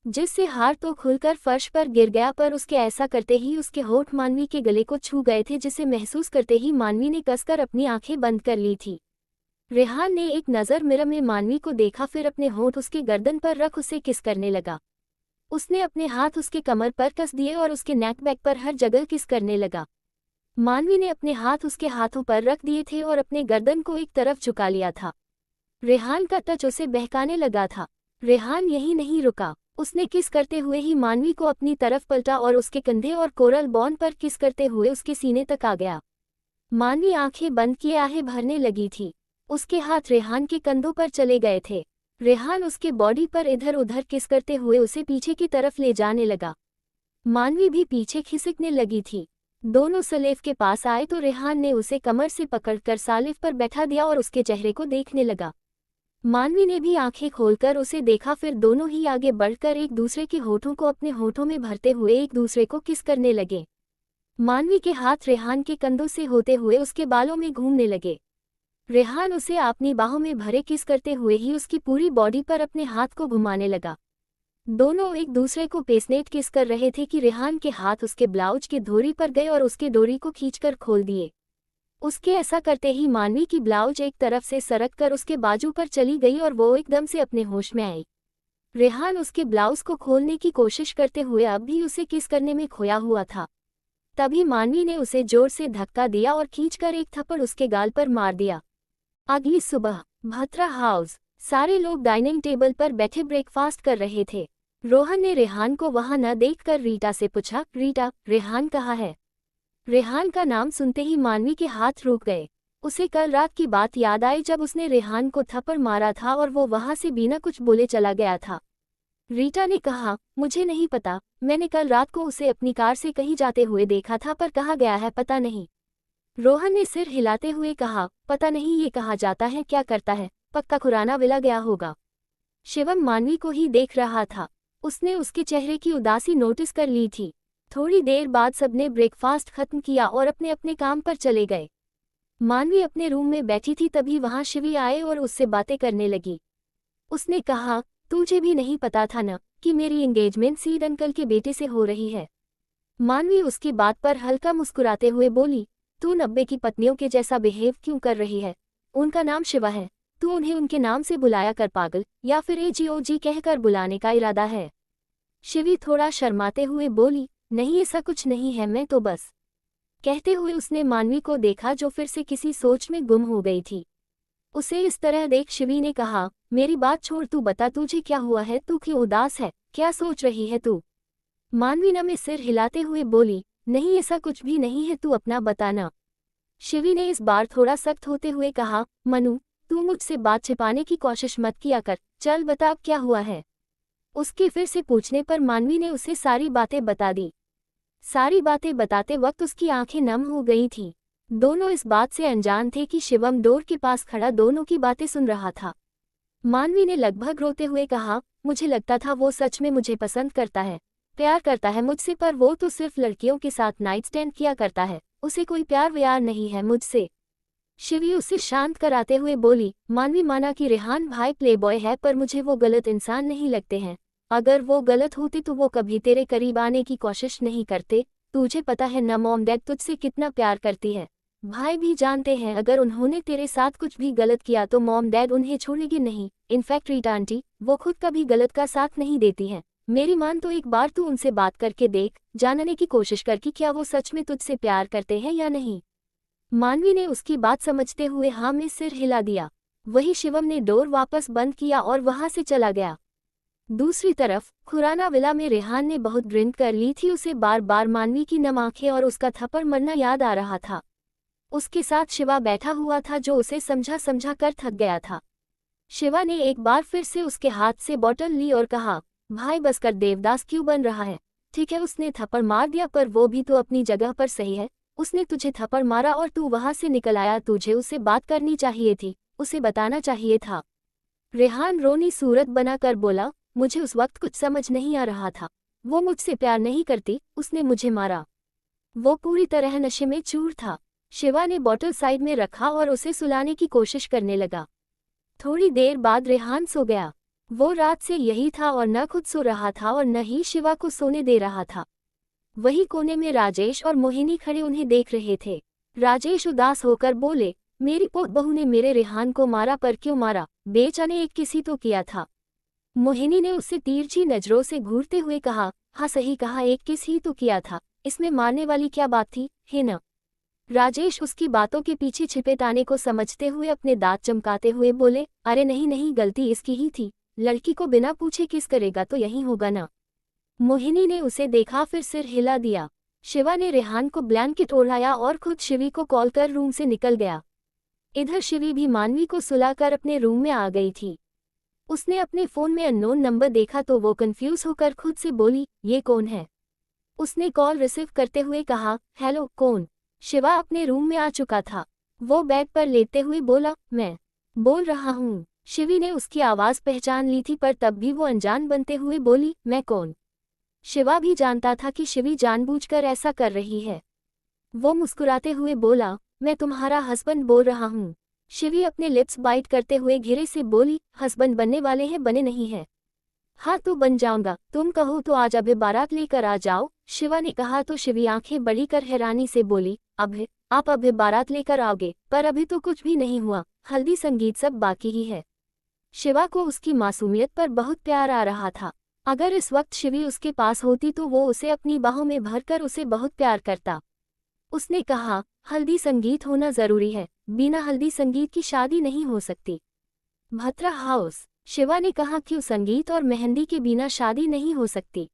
जिससे हार तो खुलकर फर्श पर गिर गया। पर उसके ऐसा करते ही उसके होठ मानवी के गले को छू गए थे, जिसे महसूस करते ही मानवी ने कसकर अपनी आंखें बंद कर ली थी। रेहान ने एक नज़र मिरर में मानवी को देखा, फिर अपने होठ उसके गर्दन पर रख उसे किस करने लगा। उसने अपने हाथ उसके कमर पर कस दिए और उसके नेक बैक पर हर जगह किस करने लगा। मानवी ने अपने हाथ उसके हाथों पर रख दिए थे और अपने गर्दन को एक तरफ झुका लिया था। रेहान का टच उसे बहकाने लगा था। रेहान यही नहीं रुका, उसने किस करते हुए ही मानवी को अपनी तरफ पलटा और उसके कंधे और कोरल बॉन पर किस करते हुए उसके सीने तक आ गया। मानवी आंखें बंद किए आहें भरने लगी थी। उसके हाथ रेहान के कंधों पर चले गए थे। रेहान उसके बॉडी पर इधर उधर किस करते हुए उसे पीछे की तरफ ले जाने लगा। मानवी भी पीछे खिसकने लगी थी। दोनों सलेफ के पास आए तो रेहान ने उसे कमर से पकड़कर सालिफ पर बैठा दिया और उसके चेहरे को देखने लगा। मानवी ने भी आंखें खोलकर उसे देखा, फिर दोनों ही आगे बढ़कर एक दूसरे के होठों को अपने होठों में भरते हुए एक दूसरे को किस करने लगे। मानवी के हाथ रेहान के कंधों से होते हुए उसके बालों में घूमने लगे। रेहान उसे अपनी बाहों में भरे किस करते हुए ही उसकी पूरी बॉडी पर अपने हाथ को घुमाने लगा। दोनों एक दूसरे को पेसनेट किस कर रहे थे कि रेहान के हाथ उसके ब्लाउज की डोरी पर गए और उसके डोरी को खींचकर खोल दिए। उसके ऐसा करते ही मानवी की ब्लाउज एक तरफ से सरक कर उसके बाजू पर चली गई और वो एकदम से अपने होश में आई। रेहान उसके ब्लाउज को खोलने की कोशिश करते हुए अब भी उसे किस करने में खोया हुआ था। तभी मानवी ने उसे जोर से धक्का दिया और खींचकर एक थप्पड़ उसके गाल पर मार दिया। अगली सुबह भात्रा हाउस, सारे लोग डाइनिंग टेबल पर बैठे ब्रेकफास्ट कर रहे थे। रोहन ने रेहान को वहां न देखकर रीटा से पूछा, रीटा, रेहान कहाँ है? रेहान का नाम सुनते ही मानवी के हाथ रुक गए। उसे कल रात की बात याद आई जब उसने रेहान को थप्पड़ मारा था और वो वहां से बिना कुछ बोले चला गया था। रीटा ने कहा, मुझे नहीं पता, मैंने कल रात को उसे अपनी कार से कहीं जाते हुए देखा था, पर कहाँ गया है पता नहीं। रोहन ने सिर हिलाते हुए कहा, पता नहीं ये कहा जाता है, क्या करता है, पक्का खुराना विला गया होगा। शिवम मानवी को ही देख रहा था। उसने उसके चेहरे की उदासी नोटिस कर ली थी। थोड़ी देर बाद सबने ब्रेकफास्ट खत्म किया और अपने अपने काम पर चले गए। मानवी अपने रूम में बैठी थी, तभी वहां शिवी आए और उससे बातें करने लगी। उसने कहा, तुझे भी नहीं पता था न कि मेरी एंगेजमेंट सीड अंकल के बेटे से हो रही है। मानवी उसकी बात पर हल्का मुस्कुराते हुए बोली, तू 90 की पत्नियों के जैसा बिहेव क्यों कर रही है? उनका नाम शिवा है, तू उन्हें उनके नाम से बुलाया कर पागल, या फिर AGOG कहकर बुलाने का इरादा है? शिवी थोड़ा शर्माते हुए बोली, नहीं ऐसा कुछ नहीं है, मैं तो बस। कहते हुए उसने मानवी को देखा जो फिर से किसी सोच में गुम हो गई थी। उसे इस तरह देख शिवी ने कहा, मेरी बात छोड़, तू बता तुझे क्या हुआ है, तू क्यों उदास है, क्या सोच रही है तू? मानवी ने सिर हिलाते हुए बोली, नहीं ऐसा कुछ भी नहीं है, तू अपना बताना। शिवी ने इस बार थोड़ा सख्त होते हुए कहा, मनु, तू मुझसे बात छिपाने की कोशिश मत किया कर, चल बता अब क्या हुआ है। उसके फिर से पूछने पर मानवी ने उसे सारी बातें बता दी। सारी बातें बताते वक्त उसकी आंखें नम हो गई थीं। दोनों इस बात से अनजान थे कि शिवम डोर के पास खड़ा दोनों की बातें सुन रहा था। मानवी ने लगभग रोते हुए कहा, मुझे लगता था वो सच में मुझे पसंद करता है, प्यार करता है मुझसे, पर वो तो सिर्फ लड़कियों के साथ नाइट स्टैंड किया करता है, उसे कोई प्यार व्यार नहीं है मुझसे। शिवी उसे शांत कराते हुए बोली, मानवी माना कि रेहान भाई प्लेबॉय है, पर मुझे वो गलत इंसान नहीं लगते हैं। अगर वो गलत होते तो वो कभी तेरे करीब आने की कोशिश नहीं करते। तुझे पता है न मॉम डैड तुझसे कितना प्यार करती है, भाई भी जानते हैं अगर उन्होंने तेरे साथ कुछ भी गलत किया तो मॉम डैड उन्हें छोड़ेगी नहीं। इनफैक्ट रीटा आंटी, वो खुद कभी गलत का साथ नहीं देती हैं। मेरी मान तो एक बार तू उनसे बात करके देख, जानने की कोशिश कर कि क्या वो सच में तुझसे प्यार करते हैं या नहीं। मानवी ने उसकी बात समझते हुए हाँ में सिर हिला दिया। वही शिवम ने डोर वापस बंद किया और वहां से चला गया। दूसरी तरफ खुराना विला में रेहान ने बहुत ड्रिंक कर ली थी। उसे बार बार मानवी की नम आंखें और उसका थप्पड़ मरना याद आ रहा था। उसके साथ शिवा बैठा हुआ था जो उसे समझा समझा कर थक गया था। शिवा ने एक बार फिर से उसके हाथ से बोतल ली और कहा, भाई बस कर, देवदास क्यों बन रहा है? ठीक है उसने थप्पड़ मार दिया, पर वो भी तो अपनी जगह पर सही है। उसने तुझे थप्पड़ मारा और तू वहां से निकल आया, तुझे उससे बात करनी चाहिए थी, उसे बताना चाहिए था। रेहान रोनी सूरत बनाकर बोला, मुझे उस वक्त कुछ समझ नहीं आ रहा था। वो मुझसे प्यार नहीं करती, उसने मुझे मारा। वो पूरी तरह नशे में चूर था। शिवा ने बोतल साइड में रखा और उसे सुलाने की कोशिश करने लगा। थोड़ी देर बाद रेहान सो गया। वो रात से यही था और न खुद सो रहा था और न ही शिवा को सोने दे रहा था। वही कोने में राजेश और मोहिनी खड़े उन्हें देख रहे थे। राजेश उदास होकर बोले, मेरी पोत बहू ने मेरे रेहान को मारा, पर क्यों मारा? बेचाने एक किसी तो किया था। मोहिनी ने उससे तिरछी नजरों से घूरते हुए कहा, हाँ सही कहा, एक किस ही तो किया था, इसमें मारने वाली क्या बात थी, है न? राजेश उसकी बातों के पीछे छिपे ताने को समझते हुए अपने दांत चमकाते हुए बोले, अरे नहीं नहीं, गलती इसकी ही थी, लड़की को बिना पूछे किस करेगा तो यही होगा ना। मोहिनी ने उसे देखा, फिर सिर हिला दिया। शिवा ने रेहान को ब्लैंकेट ओढ़ाया और खुद शिवी को कॉल कर रूम से निकल गया। इधर शिवी भी मानवी को सुलाकर अपने रूम में आ गई थी। उसने अपने फोन में अननोन नंबर देखा तो वो कंफ्यूज होकर खुद से बोली, ये कौन है? उसने कॉल रिसीव करते हुए कहा, हेलो कौन? शिवा अपने रूम में आ चुका था। वो बेड पर लेटते हुए बोला, मैं बोल रहा हूँ। शिवी ने उसकी आवाज़ पहचान ली थी, पर तब भी वो अनजान बनते हुए बोली, मैं कौन? शिवा भी जानता था कि शिवी जानबूझकर ऐसा कर रही है। वो मुस्कुराते हुए बोला, मैं तुम्हारा हस्बैंड बोल रहा हूँ। शिवी अपने लिप्स बाइट करते हुए घिरे से बोली, हस्बैंड बनने वाले हैं, बने नहीं है? हाँ तो बन जाऊंगा, तुम कहो तो आज अभी बारात लेकर आ जाओ। शिवा ने कहा तो शिवी आंखें बड़ी कर हैरानी से बोली, अभी आप अभी बारात लेकर आओगे? पर अभी तो कुछ भी नहीं हुआ, हल्दी संगीत सब बाकी ही है। शिवा को उसकी मासूमियत पर बहुत प्यार आ रहा था। अगर इस वक्त शिवी उसके पास होती तो वो उसे अपनी बाहों में भरकर उसे बहुत प्यार करता। उसने कहा, हल्दी संगीत होना जरूरी है, बिना हल्दी संगीत की शादी नहीं हो सकती। भत्रा हाउस। शिवा ने कहा, क्यों संगीत और मेहंदी के बिना शादी नहीं हो सकती?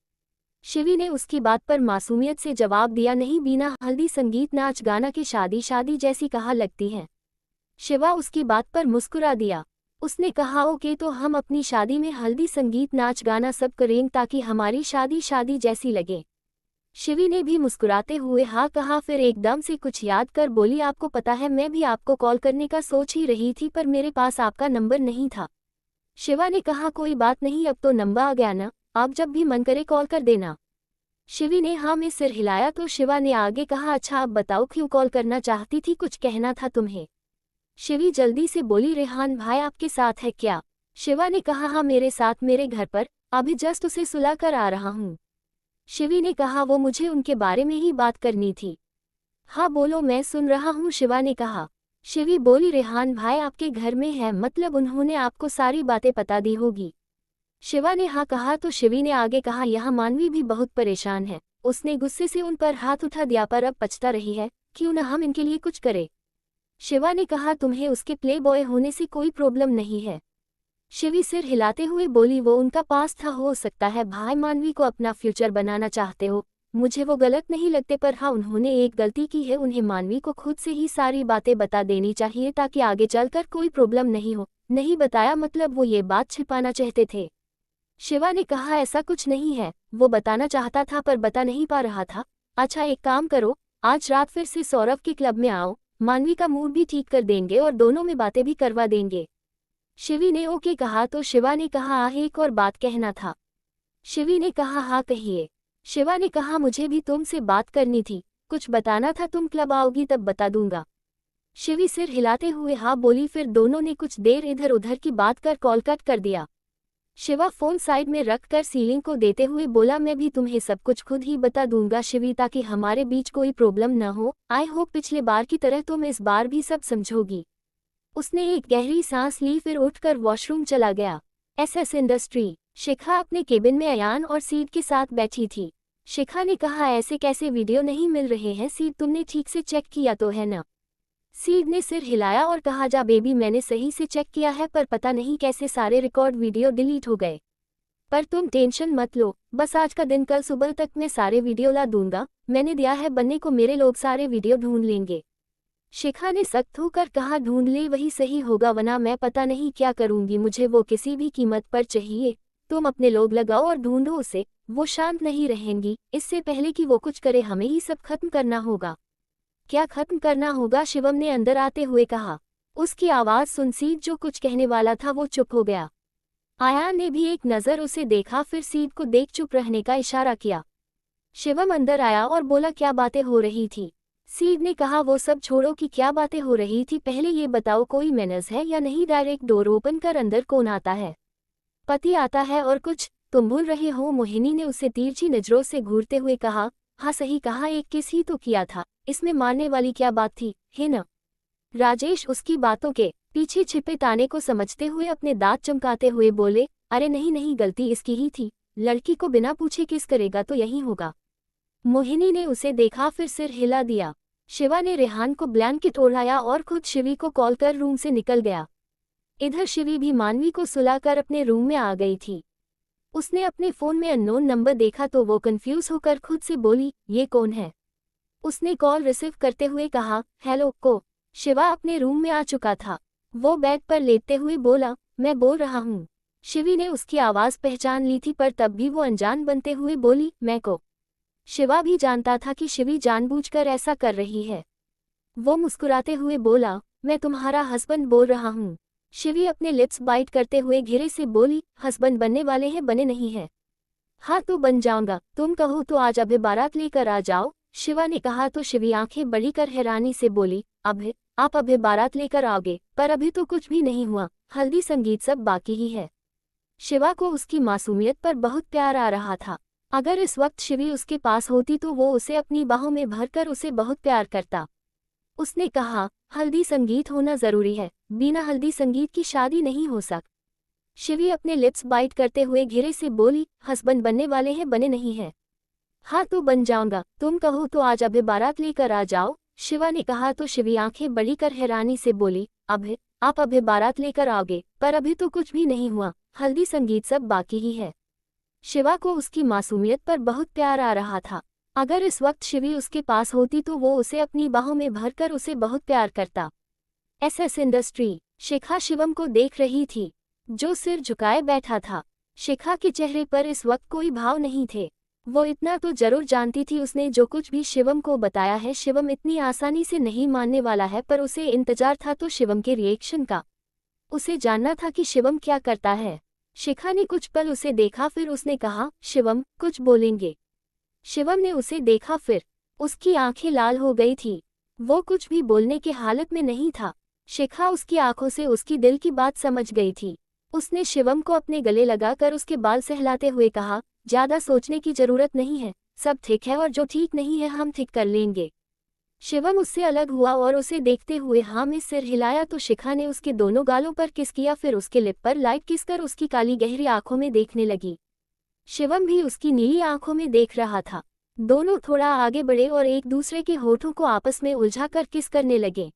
शिवी ने उसकी बात पर मासूमियत से जवाब दिया, नहीं, बिना हल्दी संगीत नाच गाना के शादी शादी जैसी कहा लगती है। शिवा उसकी बात पर मुस्कुरा दिया। उसने कहा ओके तो हम अपनी शादी में हल्दी संगीत नाच गाना सब करेंगे ताकि हमारी शादी शादी जैसी लगे। शिवी ने भी मुस्कुराते हुए हाँ कहा, फिर एकदम से कुछ याद कर बोली आपको पता है मैं भी आपको कॉल करने का सोच ही रही थी पर मेरे पास आपका नंबर नहीं था। शिवा ने कहा कोई बात नहीं अब तो नंबर आ गया ना, आप जब भी मन करे कॉल कर देना। शिवी ने हाँ में सिर हिलाया तो शिवा ने आगे कहा अच्छा अब बताओ क्यों कॉल करना चाहती थी, कुछ कहना था तुम्हें। शिवी जल्दी से बोली रेहान भाई आपके साथ है क्या। शिवा ने कहा हाँ मेरे साथ मेरे घर पर, अभी जस्ट उसे सुला कर आ रहा हूँ। शिवी ने कहा वो मुझे उनके बारे में ही बात करनी थी। हाँ बोलो मैं सुन रहा हूँ शिवा ने कहा। शिवी बोली रेहान भाई आपके घर में है मतलब उन्होंने आपको सारी बातें बता दी होगी। शिवा ने हाँ कहा तो शिवी ने आगे कहा यहाँ मानवी भी बहुत परेशान है, उसने गुस्से से उन पर हाथ उठा दिया पर अब पछता रही है, क्यों न हम इनके लिए कुछ करें। शिवा ने कहा तुम्हें उसके प्ले बॉय होने से कोई प्रॉब्लम नहीं है। शिवी सिर हिलाते हुए बोली वो उनका पास था, हो सकता है भाई मानवी को अपना फ्यूचर बनाना चाहते हो, मुझे वो गलत नहीं लगते पर हाँ उन्होंने एक गलती की है, उन्हें मानवी को खुद से ही सारी बातें बता देनी चाहिए ताकि आगे चलकर कोई प्रॉब्लम नहीं हो। नहीं बताया मतलब वो ये बात छिपाना चाहते थे। शिवा ने कहा ऐसा कुछ नहीं है, वो बताना चाहता था पर बता नहीं पा रहा था। अच्छा एक काम करो, आज रात फिर से सौरभ के क्लब में आओ, मानवी का मूड भी ठीक कर देंगे और दोनों में बातें भी करवा देंगे। शिवी ने ओके कहा तो शिवा ने कहा एक और बात कहना था। शिवी ने कहा हाँ कहिए। शिवा ने कहा मुझे भी तुमसे बात करनी थी, कुछ बताना था, तुम क्लब आओगी तब बता दूंगा। शिवी सिर हिलाते हुए हाँ बोली, फिर दोनों ने कुछ देर इधर उधर की बात कर कॉल कट कर दिया। शिवा फोन साइड में रखकर सीलिंग को देते हुए बोला मैं भी तुम्हें सब कुछ खुद ही बता दूंगा शिवी ताकि हमारे बीच कोई प्रॉब्लम न हो। आई होप पिछले बार की तरह तुम इस बार भी सब समझोगी। उसने एक गहरी सांस ली फिर उठकर वॉशरूम चला गया। SS industry. शिखा अपने केबिन में अयान और सीड के साथ बैठी थी। शिखा ने कहा ऐसे कैसे वीडियो नहीं मिल रहे हैं सीड, तुमने ठीक से चेक किया तो है ना। सीड ने सिर हिलाया और कहा जा बेबी मैंने सही से चेक किया है पर पता नहीं कैसे सारे रिकॉर्ड वीडियो डिलीट हो गए। पर तुम टेंशन मत लो, बस आज का दिन कल सुबह तक मैं सारे वीडियो ला दूंगा, मैंने दिया है बनने को, मेरे लोग सारे वीडियो ढूंढ लेंगे। शिखा ने सख्त होकर कहा ढूंढ ले वही सही होगा वरना मैं पता नहीं क्या करूंगी, मुझे वो किसी भी कीमत पर चाहिए। तुम अपने लोग लगाओ और ढूंढो उसे, वो शांत नहीं रहेंगी, इससे पहले कि वो कुछ करे हमें ही सब खत्म करना होगा। क्या खत्म करना होगा, शिवम ने अंदर आते हुए कहा। उसकी आवाज सुन सीड जो कुछ कहने वाला था वो चुप हो गया। आया ने भी एक नज़र उसे देखा फिर सीड को देख चुप रहने का इशारा किया। शिवम अंदर आया और बोला क्या बातें हो रही थी। सीड ने कहा वो सब छोड़ो कि क्या बातें हो रही थी, पहले ये बताओ कोई मैनर्स है या नहीं, डायरेक्ट डोर ओपन कर अंदर कौन आता है। पति आता है और कुछ तुम भूल रहे हो, मोहिनी ने उसे तिरछी नजरों से घूरते हुए कहा। हाँ सही कहा, एक किस ही तो किया था, इसमें मारने वाली क्या बात थी, है न। राजेश उसकी बातों के पीछे छिपे ताने को समझते हुए अपने दांत चमकाते हुए बोले अरे नहीं नहीं गलती इसकी ही थी, लड़की को बिना पूछे किस करेगा तो यही होगा। मोहिनी ने उसे देखा फिर सिर हिला दिया। शिवा ने रेहान को ब्लैंकेट ओढ़ाया और खुद शिवी को कॉल कर रूम से निकल गया। इधर शिवी भी मानवी को सुलाकर अपने रूम में आ गई थी। उसने अपने फोन में अननोन नंबर देखा तो वो कंफ्यूज होकर खुद से बोली ये कौन है। उसने कॉल रिसीव करते हुए कहा हेलो को। शिवा अपने रूम में आ चुका था। वो बेड पर लेटते हुए बोला मैं बोल रहा हूँ। शिवी ने उसकी आवाज़ पहचान ली थी पर तब भी वो अनजान बनते हुए बोली मैं को। शिवा भी जानता था कि शिवी जानबूझकर ऐसा कर रही है। वो मुस्कुराते हुए बोला मैं तुम्हारा हस्बैंड बोल रहा हूँ। शिवी अपने लिप्स बाइट करते हुए घिरे से बोली हस्बैंड बनने वाले हैं बने नहीं है। हाँ तो बन जाऊंगा, तुम कहो तो आज अभी बारात लेकर आ जाओ। शिवा ने कहा तो शिवी आंखें बड़ी कर हैरानी से बोली अभी आप अभी बारात लेकर आओगे, पर अभी तो कुछ भी नहीं हुआ, हल्दी संगीत सब बाकी ही है। शिवा को उसकी मासूमियत पर बहुत प्यार आ रहा था। अगर इस वक्त शिवी उसके पास होती तो वो उसे अपनी बाहों में भरकर उसे बहुत प्यार करता। उसने कहा हल्दी संगीत होना जरूरी है, बिना हल्दी संगीत की शादी नहीं हो सकती। शिवी अपने लिप्स बाइट करते हुए घिरे से बोली हस्बैंड बनने वाले हैं बने नहीं है। हाँ तो बन जाऊंगा, तुम कहो तो आज अभी बारात लेकर आ जाओ। शिवा ने कहा तो शिवी आंखें बड़ी कर हैरानी से बोली अभी आप अभी बारात लेकर आओगे, पर अभी तो कुछ भी नहीं हुआ, हल्दी संगीत सब बाकी ही है। शिवा को उसकी मासूमियत पर बहुत प्यार आ रहा था। अगर इस वक्त शिवी उसके पास होती तो वो उसे अपनी बाहों में भरकर उसे बहुत प्यार करता। SS industry. शिखा शिवम को देख रही थी, जो सिर झुकाए बैठा था। शिखा के चेहरे पर इस वक्त कोई भाव नहीं थे। वो इतना तो जरूर जानती थी उसने जो कुछ भी शिवम को बताया है शिवम इतनी आसानी से नहीं मानने वाला है, पर उसे इंतजार था तो शिवम के रिएक्शन का। उसे जानना था कि शिवम क्या करता है। शिखा ने कुछ पल उसे देखा, फिर उसने कहा, शिवम कुछ बोलेंगे? शिवम ने उसे देखा, फिर उसकी आंखें लाल हो गई थी। वो कुछ भी बोलने की हालत में नहीं था। शिखा उसकी आंखों से उसकी दिल की बात समझ गई थी। उसने शिवम को अपने गले लगाकर उसके बाल सहलाते हुए कहा, ज्यादा सोचने की जरूरत नहीं है, सब ठीक है और जो ठीक नहीं है हम ठीक कर लेंगे। शिवम उससे अलग हुआ और उसे देखते हुए हाँ में सिर हिलाया तो शिखा ने उसके दोनों गालों पर किस किया, फिर उसके लिप पर लाइट किस कर उसकी काली गहरी आंखों में देखने लगी। शिवम भी उसकी नीली आंखों में देख रहा था। दोनों थोड़ा आगे बढ़े और एक दूसरे के होठों को आपस में उलझा कर किस करने लगे।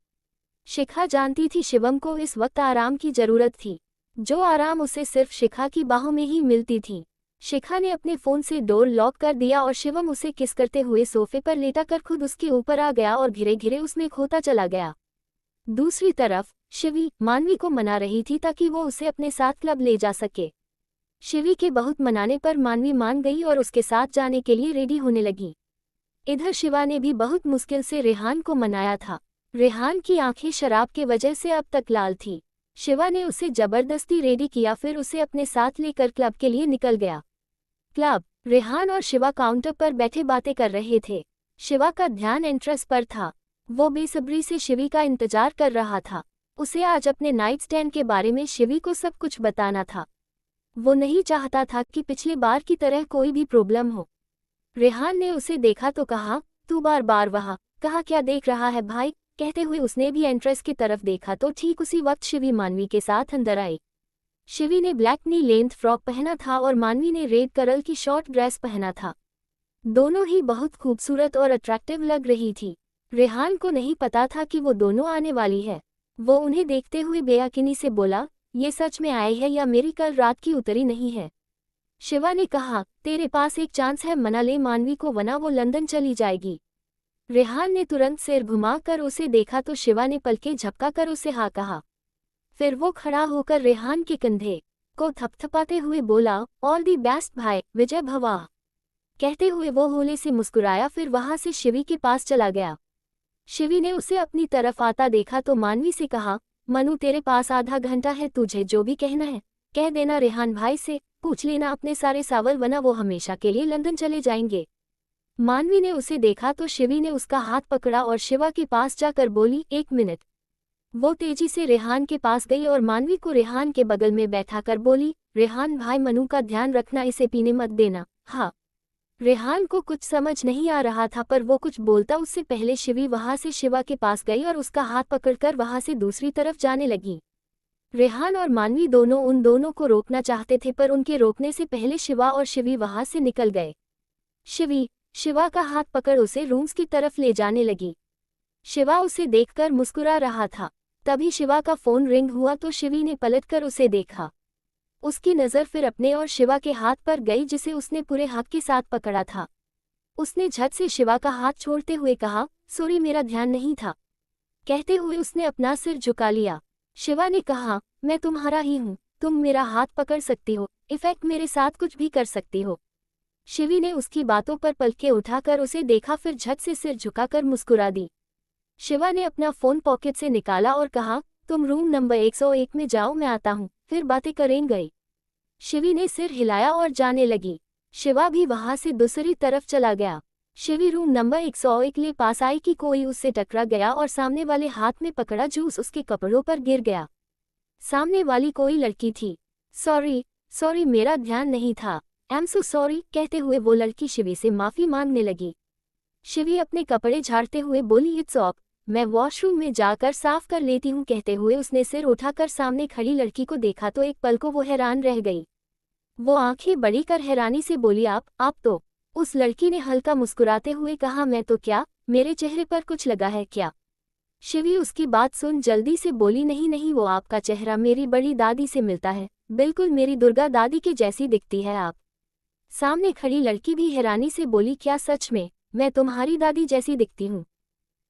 शिखा जानती थी शिवम को इस वक्त आराम की जरूरत थी, जो आराम उसे सिर्फ शिखा की बाहों में ही मिलती थी। शिखा ने अपने फोन से डोर लॉक कर दिया और शिवम उसे किस करते हुए सोफे पर लेटा कर खुद उसके ऊपर आ गया और घिरे घिरे उसमें खोता चला गया। दूसरी तरफ शिवी मानवी को मना रही थी ताकि वो उसे अपने साथ क्लब ले जा सके। शिवी के बहुत मनाने पर मानवी मान गई और उसके साथ जाने के लिए रेडी होने लगी। इधर शिवा ने भी बहुत मुश्किल से रेहान को मनाया था। रेहान की आंखें शराब के वजह से अब तक लाल थी। शिवा ने उसे जबरदस्ती रेडी किया, फिर उसे अपने साथ लेकर क्लब के लिए निकल गया। क्लब। रेहान और शिवा काउंटर पर बैठे बातें कर रहे थे। शिवा का ध्यान एंट्रेस पर था। वो बेसब्री से शिवी का इंतजार कर रहा था। उसे आज अपने नाइट स्टैंड के बारे में शिवी को सब कुछ बताना था। वो नहीं चाहता था कि पिछली बार की तरह कोई भी प्रॉब्लम हो। रेहान ने उसे देखा तो कहा, तू बार बार वहाँ कहाँ क्या देख रहा है भाई? कहते हुए उसने भी एंट्रेस की तरफ देखा तो ठीक उसी वक्त शिवी मानवी के साथ अंदर आई। शिवी ने ब्लैक नी लेंथ फ्रॉक पहना था और मानवी ने रेड कलर की शॉर्ट ड्रेस पहना था। दोनों ही बहुत खूबसूरत और अट्रैक्टिव लग रही थी। रेहान को नहीं पता था कि वो दोनों आने वाली है। वो उन्हें देखते हुए बेयकीनी से बोला, ये सच में आई है या मेरी कल रात की उतरी नहीं है? शिवा ने कहा, तेरे पास एक चांस है, मना ले मानवी को वरना वो लंदन चली जाएगी। रेहान ने तुरंत सिर घुमाकर उसे देखा तो शिवा ने पलकें झपकाकर उसे हाँ कहा। फिर वो खड़ा होकर रेहान के कंधे को थपथपाते हुए बोला, ऑल दी बेस्ट भाई, विजय भवा। कहते हुए वो होले से मुस्कुराया, फिर वहां से शिवी के पास चला गया। शिवी ने उसे अपनी तरफ आता देखा तो मानवी से कहा, मनु तेरे पास आधा घंटा है, तुझे जो भी कहना है कह देना। रेहान भाई से पूछ लेना अपने सारे सवाल, वरना वो हमेशा के लिए लंदन चले जाएंगे। मानवी ने उसे देखा तो शिवी ने उसका हाथ पकड़ा और शिवा के पास जाकर बोली, एक मिनट। वो तेजी से रेहान के पास गई और मानवी को रेहान के बगल में बैठाकर बोली, रेहान भाई मनु का ध्यान रखना, इसे पीने मत देना। हाँ। रेहान को कुछ समझ नहीं आ रहा था, पर वो कुछ बोलता उससे पहले शिवी वहां से शिवा के पास गई और उसका हाथ पकड़कर वहां से दूसरी तरफ जाने लगी। रेहान और मानवी दोनों उन दोनों को रोकना चाहते थे, पर उनके रोकने से पहले शिवा और शिवी वहां से निकल गए। शिवी शिवा का हाथ पकड़ उसे रूम्स की तरफ ले जाने लगी। शिवा उसे देखकर मुस्कुरा रहा था। तभी शिवा का फोन रिंग हुआ तो शिवी ने पलटकर उसे देखा। उसकी नज़र फिर अपने और शिवा के हाथ पर गई जिसे उसने पूरे हाथ के साथ पकड़ा था। उसने झट से शिवा का हाथ छोड़ते हुए कहा, सॉरी मेरा ध्यान नहीं था। कहते हुए उसने अपना सिर झुका लिया। शिवा ने कहा, मैं तुम्हारा ही हूँ, तुम मेरा हाथ पकड़ सकती हो, इफेक्ट मेरे साथ कुछ भी कर सकती हो। शिवी ने उसकी बातों पर पलकें उठाकर उसे देखा, फिर झट से सिर झुकाकर मुस्कुरा दी। शिवा ने अपना फोन पॉकेट से निकाला और कहा, तुम रूम नंबर 101 में जाओ, मैं आता हूँ, फिर बातें करेंगे। शिवी ने सिर हिलाया और जाने लगी। शिवा भी वहां से दूसरी तरफ चला गया। शिवी रूम नंबर 101 ले पास आई कि कोई उससे टकरा गया और सामने वाले हाथ में पकड़ा जूस उसके कपड़ों पर गिर गया। सामने वाली कोई लड़की थी। सॉरी मेरा ध्यान नहीं था, आई एम सो सॉरी। कहते हुए वो लड़की शिवी से माफी मांगने लगी। शिवी अपने कपड़े झाड़ते हुए बोली, इट्स ऑफ, मैं वॉशरूम में जाकर साफ कर लेती हूँ। कहते हुए उसने सिर उठाकर सामने खड़ी लड़की को देखा तो एक पल को वो हैरान रह गई। वो आंखें बड़ी कर हैरानी से बोली, आप तो। उस लड़की ने हल्का मुस्कुराते हुए कहा, मैं तो क्या, मेरे चेहरे पर कुछ लगा है क्या? शिवी उसकी बात सुन जल्दी से बोली, नहीं, वो आपका चेहरा मेरी बड़ी दादी से मिलता है, बिल्कुल मेरी दुर्गा दादी के जैसी दिखती है आप। सामने खड़ी लड़की भी हैरानी से बोली, क्या सच में मैं तुम्हारी दादी जैसी दिखती हूँ?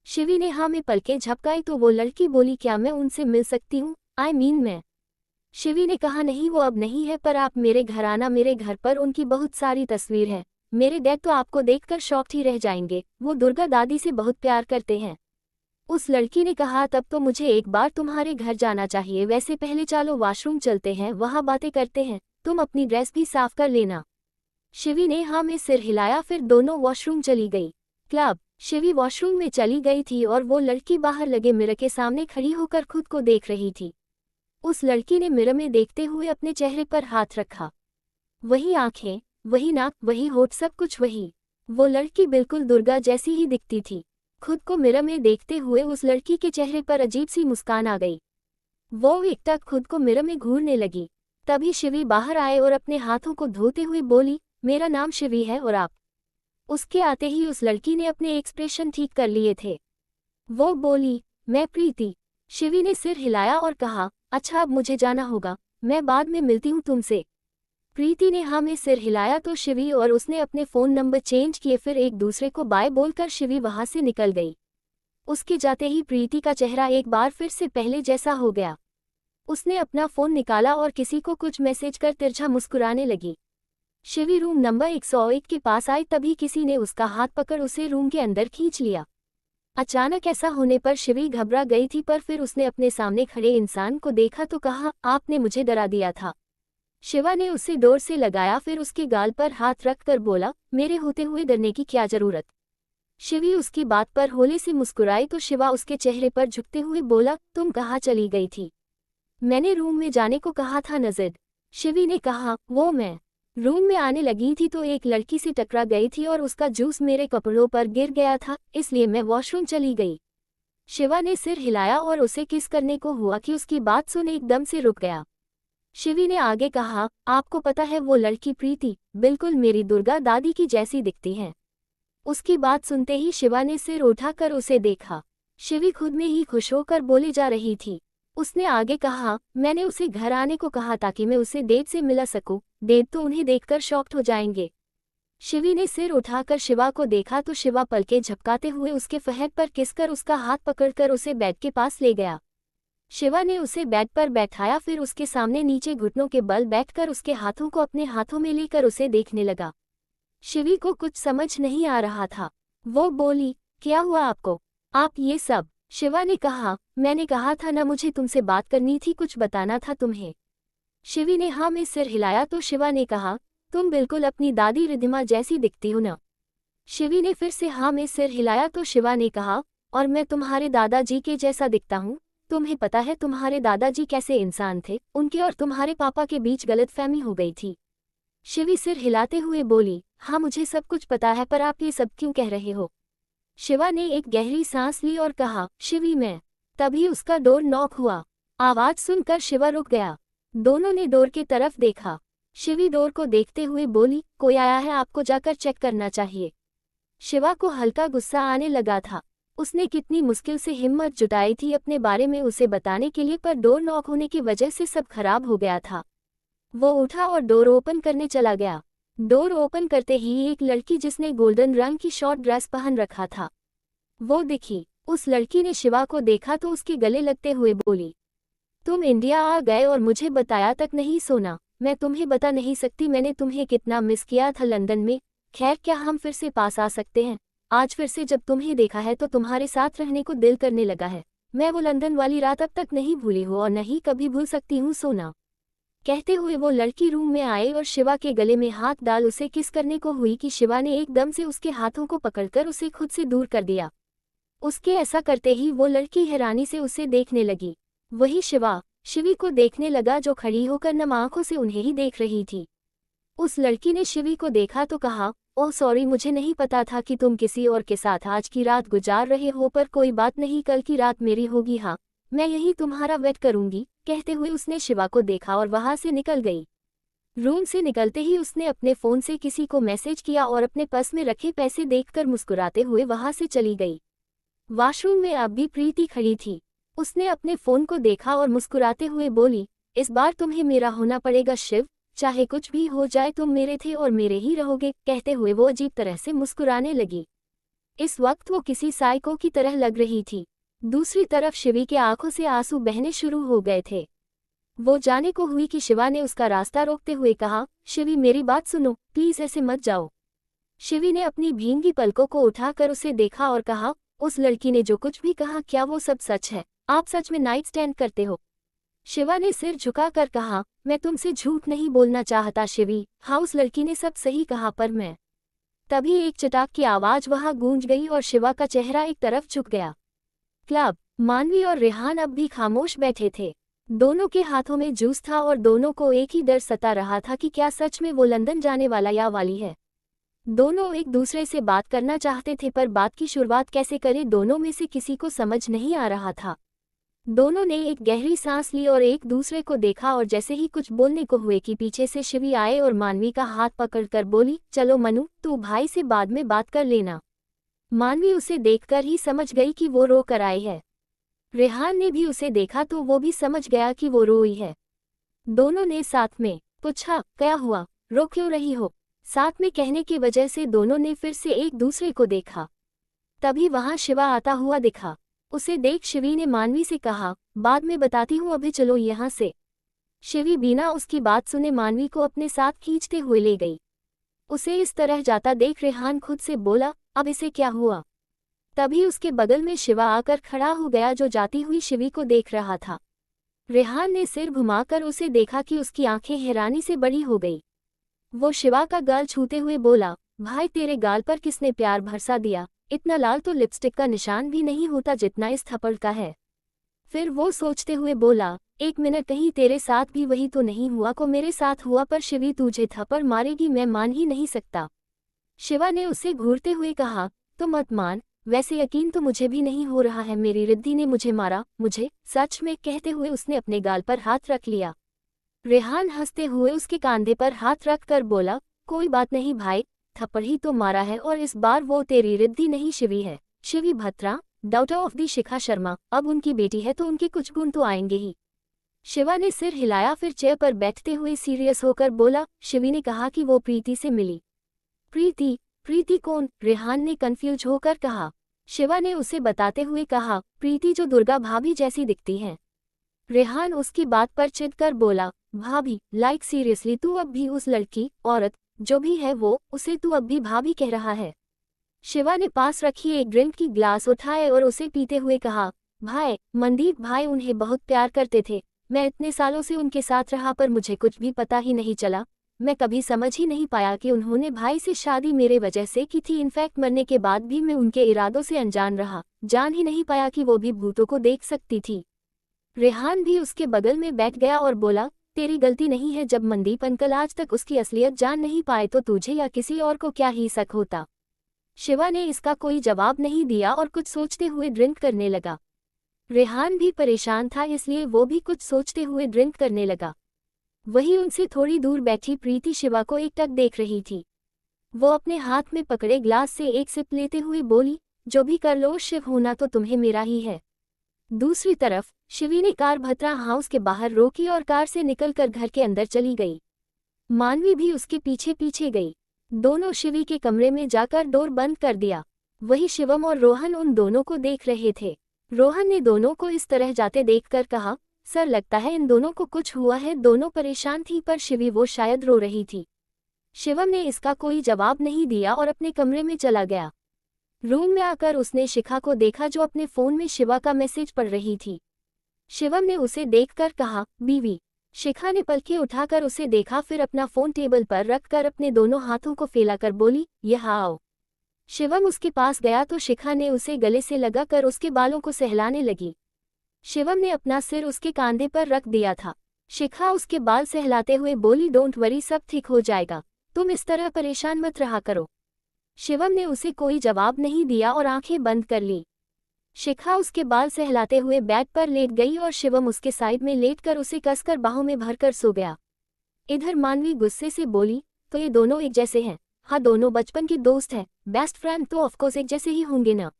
शिवी ने हाँ में पलकें झपकाई तो वो लड़की बोली, क्या मैं उनसे मिल सकती हूँ? मैं। शिवी ने कहा नहीं, वो अब नहीं है, पर आप मेरे घर आना, मेरे घर पर उनकी बहुत सारी तस्वीर है। मेरे डैड तो आपको देखकर शॉक्ड ही रह जाएंगे, वो दुर्गा दादी से बहुत प्यार करते हैं। उस लड़की ने कहा तब तो मुझे एक बार तुम्हारे घर जाना चाहिए, वैसे पहले चलो वॉशरूम चलते हैं, वहाँ बातें करते हैं, तुम अपनी ड्रेस भी साफ कर लेना। शिवी ने हाँ में सिर हिलाया, फिर दोनों वॉशरूम चली गई। क्लब शिवी वॉशरूम में चली गई थी और वो लड़की बाहर लगे मिरर के सामने खड़ी होकर खुद को देख रही थी। उस लड़की ने मिरर में देखते हुए अपने चेहरे पर हाथ रखा। वही आंखें, वही नाक, वही होठ, सब कुछ वही। वो लड़की बिल्कुल दुर्गा जैसी ही दिखती थी। खुद को मिरर में देखते हुए उस लड़की के चेहरे पर अजीब सी मुस्कान आ गई। वो एकटक खुद को मिरर में घूरने लगी। तभी शिवी बाहर आए और अपने हाथों को धोते हुए बोली, मेरा नाम शिवी है और आप। उसके आते ही उस लड़की ने अपने एक्सप्रेशन ठीक कर लिए थे। वो बोली, मैं प्रीति। शिवी ने सिर हिलाया और कहा, अच्छा अब मुझे जाना होगा, मैं बाद में मिलती हूँ तुमसे। प्रीति ने हाँ में सिर हिलाया तो शिवी और उसने अपने फ़ोन नंबर चेंज किए, फिर एक दूसरे को बाय बोलकर शिवी वहाँ से निकल गई। उसके जाते ही प्रीति का चेहरा एक बार फिर से पहले जैसा हो गया। उसने अपना फ़ोन निकाला और किसी को कुछ मैसेज कर तिरछा मुस्कुराने लगी। शिवी रूम नंबर 101 के पास आई, तभी किसी ने उसका हाथ पकड़ उसे रूम के अंदर खींच लिया। अचानक ऐसा होने पर शिवी घबरा गई थी, पर फिर उसने अपने सामने खड़े इंसान को देखा तो कहा, आपने मुझे डरा दिया था। शिवा ने उसे डोर से लगाया, फिर उसके गाल पर हाथ रख कर बोला, मेरे होते हुए डरने की क्या जरूरत। शिवी उसकी बात पर होले से मुस्कुराई तो शिवा उसके चेहरे पर झुकते हुए बोला, तुम कहाँ चली गई थी। मैंने रूम में जाने को कहा था नज़र। शिवी ने कहा, वो मैं रूम में आने लगी थी तो एक लड़की से टकरा गई थी और उसका जूस मेरे कपड़ों पर गिर गया था, इसलिए मैं वॉशरूम चली गई। शिवा ने सिर हिलाया और उसे किस करने को हुआ कि उसकी बात सुन एकदम से रुक गया। शिवी ने आगे कहा, आपको पता है वो लड़की प्रीति बिल्कुल मेरी दुर्गा दादी की जैसी दिखती है। उसकी बात सुनते ही शिवा ने सिर उठाकर उसे देखा। शिवी खुद में ही खुश होकर बोली जा रही थी। उसने आगे कहा, मैंने उसे घर आने को कहा ताकि मैं उसे डेड से मिला सकूं, डेड तो उन्हें देखकर शॉक्ड हो जाएंगे। शिवी ने सिर उठाकर शिवा को देखा तो शिवा पलके झपकाते हुए उसके फहद पर किसकर उसका हाथ पकड़कर उसे बेड के पास ले गया। शिवा ने उसे बेड पर बैठाया, फिर उसके सामने नीचे घुटनों के बल बैठकर उसके हाथों को अपने हाथों में लेकर उसे देखने लगा। शिवी को कुछ समझ नहीं आ रहा था। वो बोली, क्या हुआ आपको, आप ये सब। शिवा ने कहा, मैंने कहा था ना मुझे तुमसे बात करनी थी, कुछ बताना था तुम्हें। शिवी ने हाँ में सिर हिलाया तो शिवा ने कहा, तुम बिल्कुल अपनी दादी रिद्धिमा जैसी दिखती हो ना। शिवी ने फिर से हाँ में सिर हिलाया तो शिवा ने कहा, और मैं तुम्हारे दादाजी के जैसा दिखता हूँ। तुम्हें पता है तुम्हारे दादाजी कैसे इंसान थे, उनके और तुम्हारे पापा के बीच गलतफहमी हो गई थी। शिवी सिर हिलाते हुए बोली, हाँ मुझे सब कुछ पता है, पर आप ये सब क्यों कह रहे हो। शिवा ने एक गहरी सांस ली और कहा, शिवी मैं। तभी उसका डोर नॉक हुआ। आवाज सुनकर शिवा रुक गया। दोनों ने डोर की तरफ देखा। शिवी डोर को देखते हुए बोली, कोई आया है, आपको जाकर चेक करना चाहिए। शिवा को हल्का गुस्सा आने लगा था। उसने कितनी मुश्किल से हिम्मत जुटाई थी अपने बारे में उसे बताने के लिए, पर डोर नॉक होने की वजह से सब खराब हो गया था। वो उठा और डोर ओपन करने चला गया। डोर ओपन करते ही एक लड़की जिसने गोल्डन रंग की शॉर्ट ड्रेस पहन रखा था वो दिखी। उस लड़की ने शिवा को देखा तो उसके गले लगते हुए बोली, तुम इंडिया आ गए और मुझे बताया तक नहीं। सोना, मैं तुम्हें बता नहीं सकती मैंने तुम्हें कितना मिस किया था लंदन में। खैर, क्या हम फिर से पास आ सकते हैं। आज फिर से जब तुम्हें देखा है तो तुम्हारे साथ रहने को दिल करने लगा है। मैं वो लंदन वाली रात अब तक नहीं भूली हूँ और नहीं कभी भूल सकती हूँ सोना। कहते हुए वो लड़की रूम में आए और शिवा के गले में हाथ डाल उसे किस करने को हुई कि शिवा ने एकदम से उसके हाथों को पकड़कर उसे खुद से दूर कर दिया। उसके ऐसा करते ही वो लड़की हैरानी से उसे देखने लगी। वही शिवा शिवी को देखने लगा जो खड़ी होकर नम आंखों से उन्हें ही देख रही थी। उस लड़की ने शिवी को देखा तो कहा, ओह सॉरी, मुझे नहीं पता था कि तुम किसी और के साथ आज की रात गुजार रहे हो, पर कोई बात नहीं, कल की रात मेरी होगी। हाँ, मैं यही तुम्हारा वेट करूंगी। कहते हुए उसने शिवा को देखा और वहां से निकल गई। रूम से निकलते ही उसने अपने फोन से किसी को मैसेज किया और अपने पर्स में रखे पैसे देखकर मुस्कुराते हुए वहां से चली गई। वॉशरूम में अब भी प्रीति खड़ी थी। उसने अपने फोन को देखा और मुस्कुराते हुए बोली, इस बार तुम्हें मेरा होना पड़ेगा शिव, चाहे कुछ भी हो जाए तुम मेरे थे और मेरे ही रहोगे। कहते हुए वो अजीब तरह से मुस्कुराने लगी। इस वक्त वो किसी साइको की तरह लग रही थी। दूसरी तरफ शिवी के आंखों से आंसू बहने शुरू हो गए थे। वो जाने को हुई कि शिवा ने उसका रास्ता रोकते हुए कहा, शिवी मेरी बात सुनो, प्लीज ऐसे मत जाओ। शिवी ने अपनी भींगी पलकों को उठाकर उसे देखा और कहा, उस लड़की ने जो कुछ भी कहा क्या वो सब सच है? आप सच में नाइट स्टैंड करते हो? शिवा ने सिर झुकाकर कहा, मैं तुमसे झूठ नहीं बोलना चाहता शिवी, हाँ उस लड़की ने सब सही कहा पर मैं। तभी एक चटाक की आवाज वहां गूंज गई और शिवा का चेहरा एक तरफ झुक गया। क्लब, मानवी और रेहान अब भी खामोश बैठे थे। दोनों के हाथों में जूस था और दोनों को एक ही डर सता रहा था कि क्या सच में वो लंदन जाने वाला या वाली है। दोनों एक दूसरे से बात करना चाहते थे पर बात की शुरुआत कैसे करें दोनों में से किसी को समझ नहीं आ रहा था। दोनों ने एक गहरी सांस ली और एक दूसरे को देखा और जैसे ही कुछ बोलने को हुए कि पीछे से शिवी आए और मानवी का हाथ पकड़कर बोली, चलो मनु, तू भाई से बाद में बात कर लेना। मानवी उसे देखकर ही समझ गई कि वो रो कर आई है। रेहान ने भी उसे देखा तो वो भी समझ गया कि वो रोई है। दोनों ने साथ में पूछा, क्या हुआ, रो क्यों रही हो? साथ में कहने की वजह से दोनों ने फिर से एक दूसरे को देखा। तभी वहां शिवा आता हुआ दिखा। उसे देख शिवी ने मानवी से कहा, बाद में बताती हूँ, अभी चलो यहाँ से। शिवी बिना उसकी बात सुने मानवी को अपने साथ खींचते हुए ले गई। उसे इस तरह जाता देख रेहान खुद से बोला, अब इसे क्या हुआ? तभी उसके बगल में शिवा आकर खड़ा हो गया जो जाती हुई शिवी को देख रहा था। रेहान ने सिर घुमाकर उसे देखा कि उसकी आंखें हैरानी से बड़ी हो गई। वो शिवा का गाल छूते हुए बोला, भाई तेरे गाल पर किसने प्यार बरसा दिया? इतना लाल तो लिपस्टिक का निशान भी नहीं होता जितना इस थप्पड़ का है। फिर वो सोचते हुए बोला, एक मिनट, कहीं तेरे साथ भी वही तो नहीं हुआ को मेरे साथ हुआ? पर शिवी तुझे थप्पड़ मारेगी मैं मान ही नहीं सकता। शिवा ने उसे घूरते हुए कहा, तो मत मान, वैसे यकीन तो मुझे भी नहीं हो रहा है मेरी रिद्धि ने मुझे मारा। मुझे? सच में? कहते हुए उसने अपने गाल पर हाथ रख लिया। रेहान हंसते हुए उसके कांधे पर हाथ रख कर बोला, कोई बात नहीं भाई, थप्पड़ ही तो मारा है और इस बार वो तेरी रिद्धि नहीं शिवी है। Shivi Bhatra, daughter of the Shikha Sharma, अब उनकी बेटी है तो उनके कुछ गुण तो आएंगे ही। शिवा ने सिर हिलाया, फिर चेयर पर बैठते हुए सीरियस होकर बोला, शिवी ने कहा कि वो प्रीति से मिली। प्रीति? प्रीति कौन? रेहान ने कंफ्यूज होकर कहा। शिवा ने उसे बताते हुए कहा, प्रीति जो दुर्गा भाभी जैसी दिखती है। रेहान उसकी बात पर चिढ़ कर बोला, भाभी? लाइक सीरियसली तू अब भी उस लड़की, औरत, जो भी है वो, उसे तू अब भी भाभी कह रहा है? शिवा ने पास रखी एक ड्रिंक की ग्लास उठाए और उसे पीते हुए कहा, भाई, मनदीप भाई उन्हें बहुत प्यार करते थे। मैं इतने सालों से उनके साथ रहा पर मुझे कुछ भी पता ही नहीं चला। मैं कभी समझ ही नहीं पाया कि उन्होंने भाई से शादी मेरे वजह से की थी। इनफैक्ट मरने के बाद भी मैं उनके इरादों से अनजान रहा, जान ही नहीं पाया कि वो भी भूतों को देख सकती थी। रेहान भी उसके बगल में बैठ गया और बोला, तेरी गलती नहीं है। जब मनदीप अंकल आज तक उसकी असलियत जान नहीं पाए तो तुझे या किसी और को क्या ही शक होता? शिवा ने इसका कोई जवाब नहीं दिया और कुछ सोचते हुए ड्रिंक करने लगा। रेहान भी परेशान था इसलिए वो भी कुछ सोचते हुए ड्रिंक करने लगा। वहीं उनसे थोड़ी दूर बैठी प्रीति शिवा को एकटक देख रही थी। वो अपने हाथ में पकड़े ग्लास से एक सिप लेते हुए बोली, जो भी कर लो शिव, होना तो तुम्हें मेरा ही है। दूसरी तरफ शिवी ने कार भत्रा हाउस के बाहर रोकी और कार से निकलकर घर के अंदर चली गई। मानवी भी उसके पीछे पीछे गई। दोनों शिवी के कमरे में जाकर डोर बंद कर दिया। वही शिवम और रोहन उन दोनों को देख रहे थे। रोहन ने दोनों को इस तरह जाते देखकर कहा, सर लगता है इन दोनों को कुछ हुआ है। दोनों परेशान थी पर शिवी वो शायद रो रही थी। शिवम ने इसका कोई जवाब नहीं दिया और अपने कमरे में चला गया। रूम में आकर उसने शिखा को देखा जो अपने फोन में शिवा का मैसेज पढ़ रही थी। शिवम ने उसे देखकर कहा, बीवी। शिखा ने पलकें उठाकर उसे देखा, फिर अपना फोन टेबल पर रखकर अपने दोनों हाथों को फैलाकर बोली, यहाँ आओ। शिवम उसके पास गया तो शिखा ने उसे गले से लगाकर उसके बालों को सहलाने लगी। शिवम ने अपना सिर उसके कांधे पर रख दिया था। शिखा उसके बाल सहलाते हुए बोली, डोंट वरी, सब ठीक हो जाएगा, तुम इस तरह परेशान मत रहा करो। शिवम ने उसे कोई जवाब नहीं दिया और आंखें बंद कर ली। शिखा उसके बाल सहलाते हुए बेड पर लेट गई और शिवम उसके साइड में लेटकर उसे कसकर बाहों में भरकर सो गया। इधर मानवी गुस्से से बोली, तो ये दोनों एक जैसे हैं? हाँ, दोनों बचपन के दोस्त हैं, बेस्ट फ्रेंड तो ऑफकोर्स एक जैसे ही होंगे ना।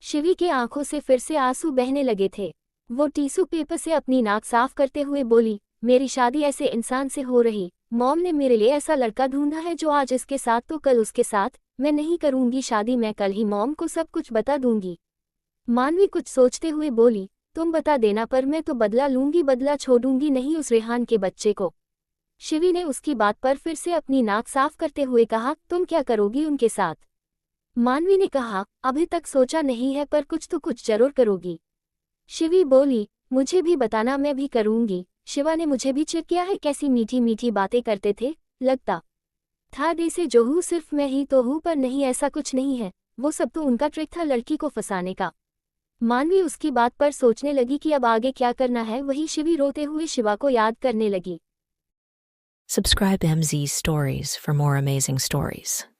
शिवी के आंखों से फिर से आंसू बहने लगे थे। वो टिश्यू पेपर से अपनी नाक साफ करते हुए बोली, मेरी शादी ऐसे इंसान से हो रही। मॉम ने मेरे लिए ऐसा लड़का ढूंढा है जो आज इसके साथ तो कल उसके साथ। मैं नहीं करूंगी शादी, मैं कल ही मॉम को सब कुछ बता दूंगी। मानवी कुछ सोचते हुए बोली, तुम बता देना पर मैं तो बदला लूंगी, बदला छोड़ूंगी नहीं उस रेहान के बच्चे को। शिवी ने उसकी बात पर फिर से अपनी नाक साफ करते हुए कहा, तुम क्या करोगी उनके साथ? मानवी ने कहा, अभी तक सोचा नहीं है पर कुछ तो कुछ जरूर करोगी। शिवी बोली, मुझे भी बताना, मैं भी करूंगी। शिवा ने मुझे भी चिढ़ किया है, कैसी मीठी मीठी बातें करते थे, लगता था जैसे जो हूँ सिर्फ मैं ही तो हूँ, पर नहीं, ऐसा कुछ नहीं है। वो सब तो उनका ट्रिक था लड़की को फंसाने का। मानवी उसकी बात पर सोचने लगी कि अब आगे क्या करना है। वही शिवी रोते हुए शिवा को याद करने लगी। Subscribe MZ Stories for more amazing stories.